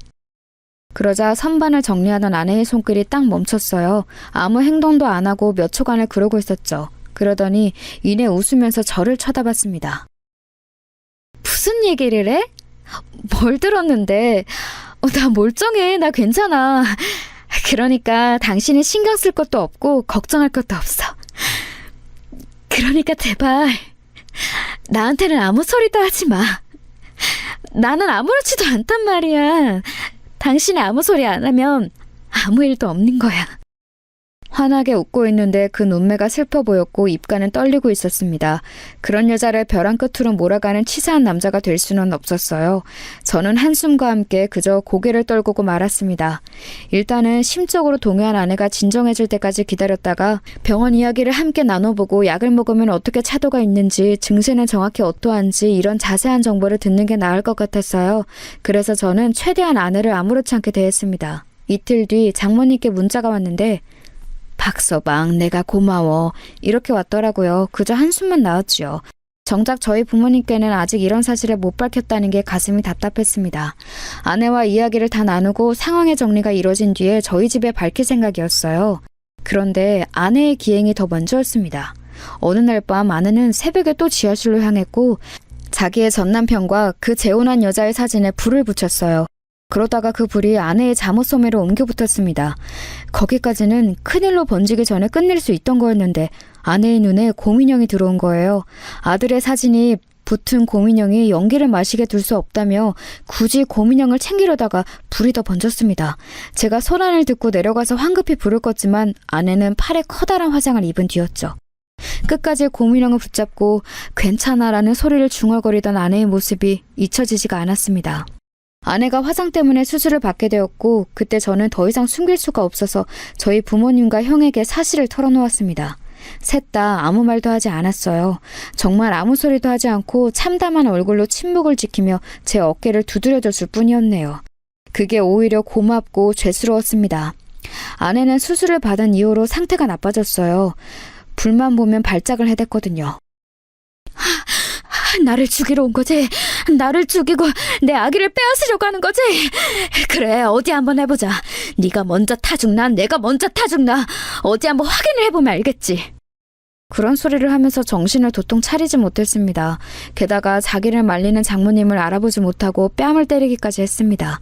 그러자 선반을 정리하던 아내의 손길이 딱 멈췄어요. 아무 행동도 안 하고 몇 초간을 그러고 있었죠. 그러더니 이내 웃으면서 저를 쳐다봤습니다. 무슨 얘기를 해? 뭘 들었는데? 나 멀쩡해. 나 괜찮아. 그러니까 당신이 신경 쓸 것도 없고 걱정할 것도 없어. 그러니까 제발 나한테는 아무 소리도 하지 마. 나는 아무렇지도 않단 말이야. 당신이 아무 소리 안 하면 아무 일도 없는 거야. 환하게 웃고 있는데 그 눈매가 슬퍼 보였고 입가는 떨리고 있었습니다. 그런 여자를 벼랑 끝으로 몰아가는 치사한 남자가 될 수는 없었어요. 저는 한숨과 함께 그저 고개를 떨구고 말았습니다. 일단은 심적으로 동요한 아내가 진정해질 때까지 기다렸다가 병원 이야기를 함께 나눠보고 약을 먹으면 어떻게 차도가 있는지 증세는 정확히 어떠한지 이런 자세한 정보를 듣는 게 나을 것 같았어요. 그래서 저는 최대한 아내를 아무렇지 않게 대했습니다. 이틀 뒤 장모님께 문자가 왔는데 박서방, 내가 고마워. 이렇게 왔더라고요. 그저 한숨만 나왔지요. 정작 저희 부모님께는 아직 이런 사실을 못 밝혔다는 게 가슴이 답답했습니다. 아내와 이야기를 다 나누고 상황의 정리가 이뤄진 뒤에 저희 집에 밝힐 생각이었어요. 그런데 아내의 기행이 더 먼저였습니다. 어느 날 밤 아내는 새벽에 또 지하실로 향했고 자기의 전남편과 그 재혼한 여자의 사진에 불을 붙였어요. 그러다가 그 불이 아내의 잠옷 소매로 옮겨 붙었습니다. 거기까지는 큰일로 번지기 전에 끝낼 수 있던 거였는데 아내의 눈에 곰인형이 들어온 거예요. 아들의 사진이 붙은 곰인형이 연기를 마시게 둘 수 없다며 굳이 곰인형을 챙기려다가 불이 더 번졌습니다. 제가 소란을 듣고 내려가서 황급히 불을 껐지만 아내는 팔에 커다란 화상을 입은 뒤였죠. 끝까지 곰인형을 붙잡고 괜찮아라는 소리를 중얼거리던 아내의 모습이 잊혀지지가 않았습니다. 아내가 화상 때문에 수술을 받게 되었고 그때 저는 더 이상 숨길 수가 없어서 저희 부모님과 형에게 사실을 털어놓았습니다. 셋 다 아무 말도 하지 않았어요. 정말 아무 소리도 하지 않고 참담한 얼굴로 침묵을 지키며 제 어깨를 두드려줬을 뿐이었네요. 그게 오히려 고맙고 죄스러웠습니다. 아내는 수술을 받은 이후로 상태가 나빠졌어요. 불만 보면 발작을 해댔거든요. 나를 죽이러 온 거지? 나를 죽이고 내 아기를 빼앗으려고 하는 거지? 그래, 어디 한번 해보자. 네가 먼저 타 죽나? 내가 먼저 타 죽나? 어디 한번 확인을 해보면 알겠지. 그런 소리를 하면서 정신을 도통 차리지 못했습니다. 게다가 자기를 말리는 장모님을 알아보지 못하고 뺨을 때리기까지 했습니다.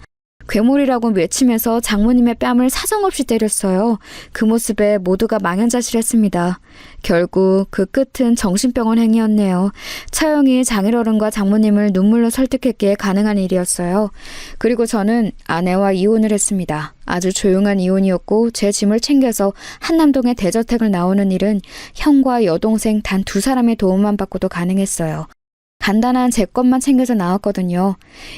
괴물이라고 외치면서 장모님의 뺨을 사정없이 때렸어요. 그 모습에 모두가 망연자실했습니다. 결국 그 끝은 정신병원 행위였네요. 차영이 장인어른과 장모님을 눈물로 설득했기에 가능한 일이었어요. 그리고 저는 아내와 이혼을 했습니다. 아주 조용한 이혼이었고 제 짐을 챙겨서 한남동의 대저택을 나오는 일은 형과 여동생 단 2사람의 도움만 받고도 가능했어요. 간단한 제 것만 챙겨서 나왔거든요.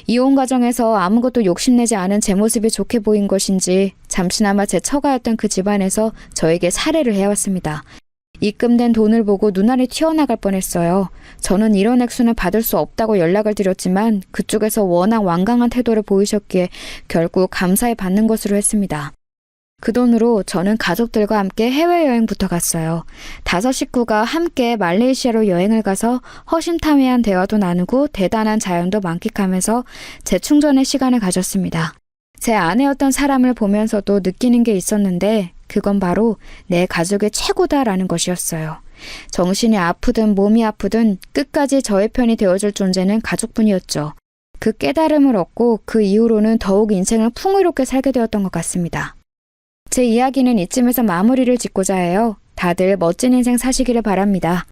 이혼 과정에서 아무것도 욕심내지 않은 제 모습이 좋게 보인 것인지 잠시나마 제 처가였던 그 집안에서 저에게 살해를 해왔습니다. 입금된 돈을 보고 눈알이 튀어나갈 뻔했어요. 저는 이런 액수는 받을 수 없다고 연락을 드렸지만 그쪽에서 워낙 완강한 태도를 보이셨기에 결국 감사히 받는 것으로 했습니다. 그 돈으로 저는 가족들과 함께 해외여행부터 갔어요. 5 식구가 함께 말레이시아로 여행을 가서 허심탄회한 대화도 나누고 대단한 자연도 만끽하면서 재충전의 시간을 가졌습니다. 제 아내였던 사람을 보면서도 느끼는 게 있었는데 그건 바로 내 가족의 최고다라는 것이었어요. 정신이 아프든 몸이 아프든 끝까지 저의 편이 되어줄 존재는 가족뿐이었죠. 그 깨달음을 얻고 그 이후로는 더욱 인생을 풍요롭게 살게 되었던 것 같습니다. 제 이야기는 이쯤에서 마무리를 짓고자 해요. 다들 멋진 인생 사시기를 바랍니다.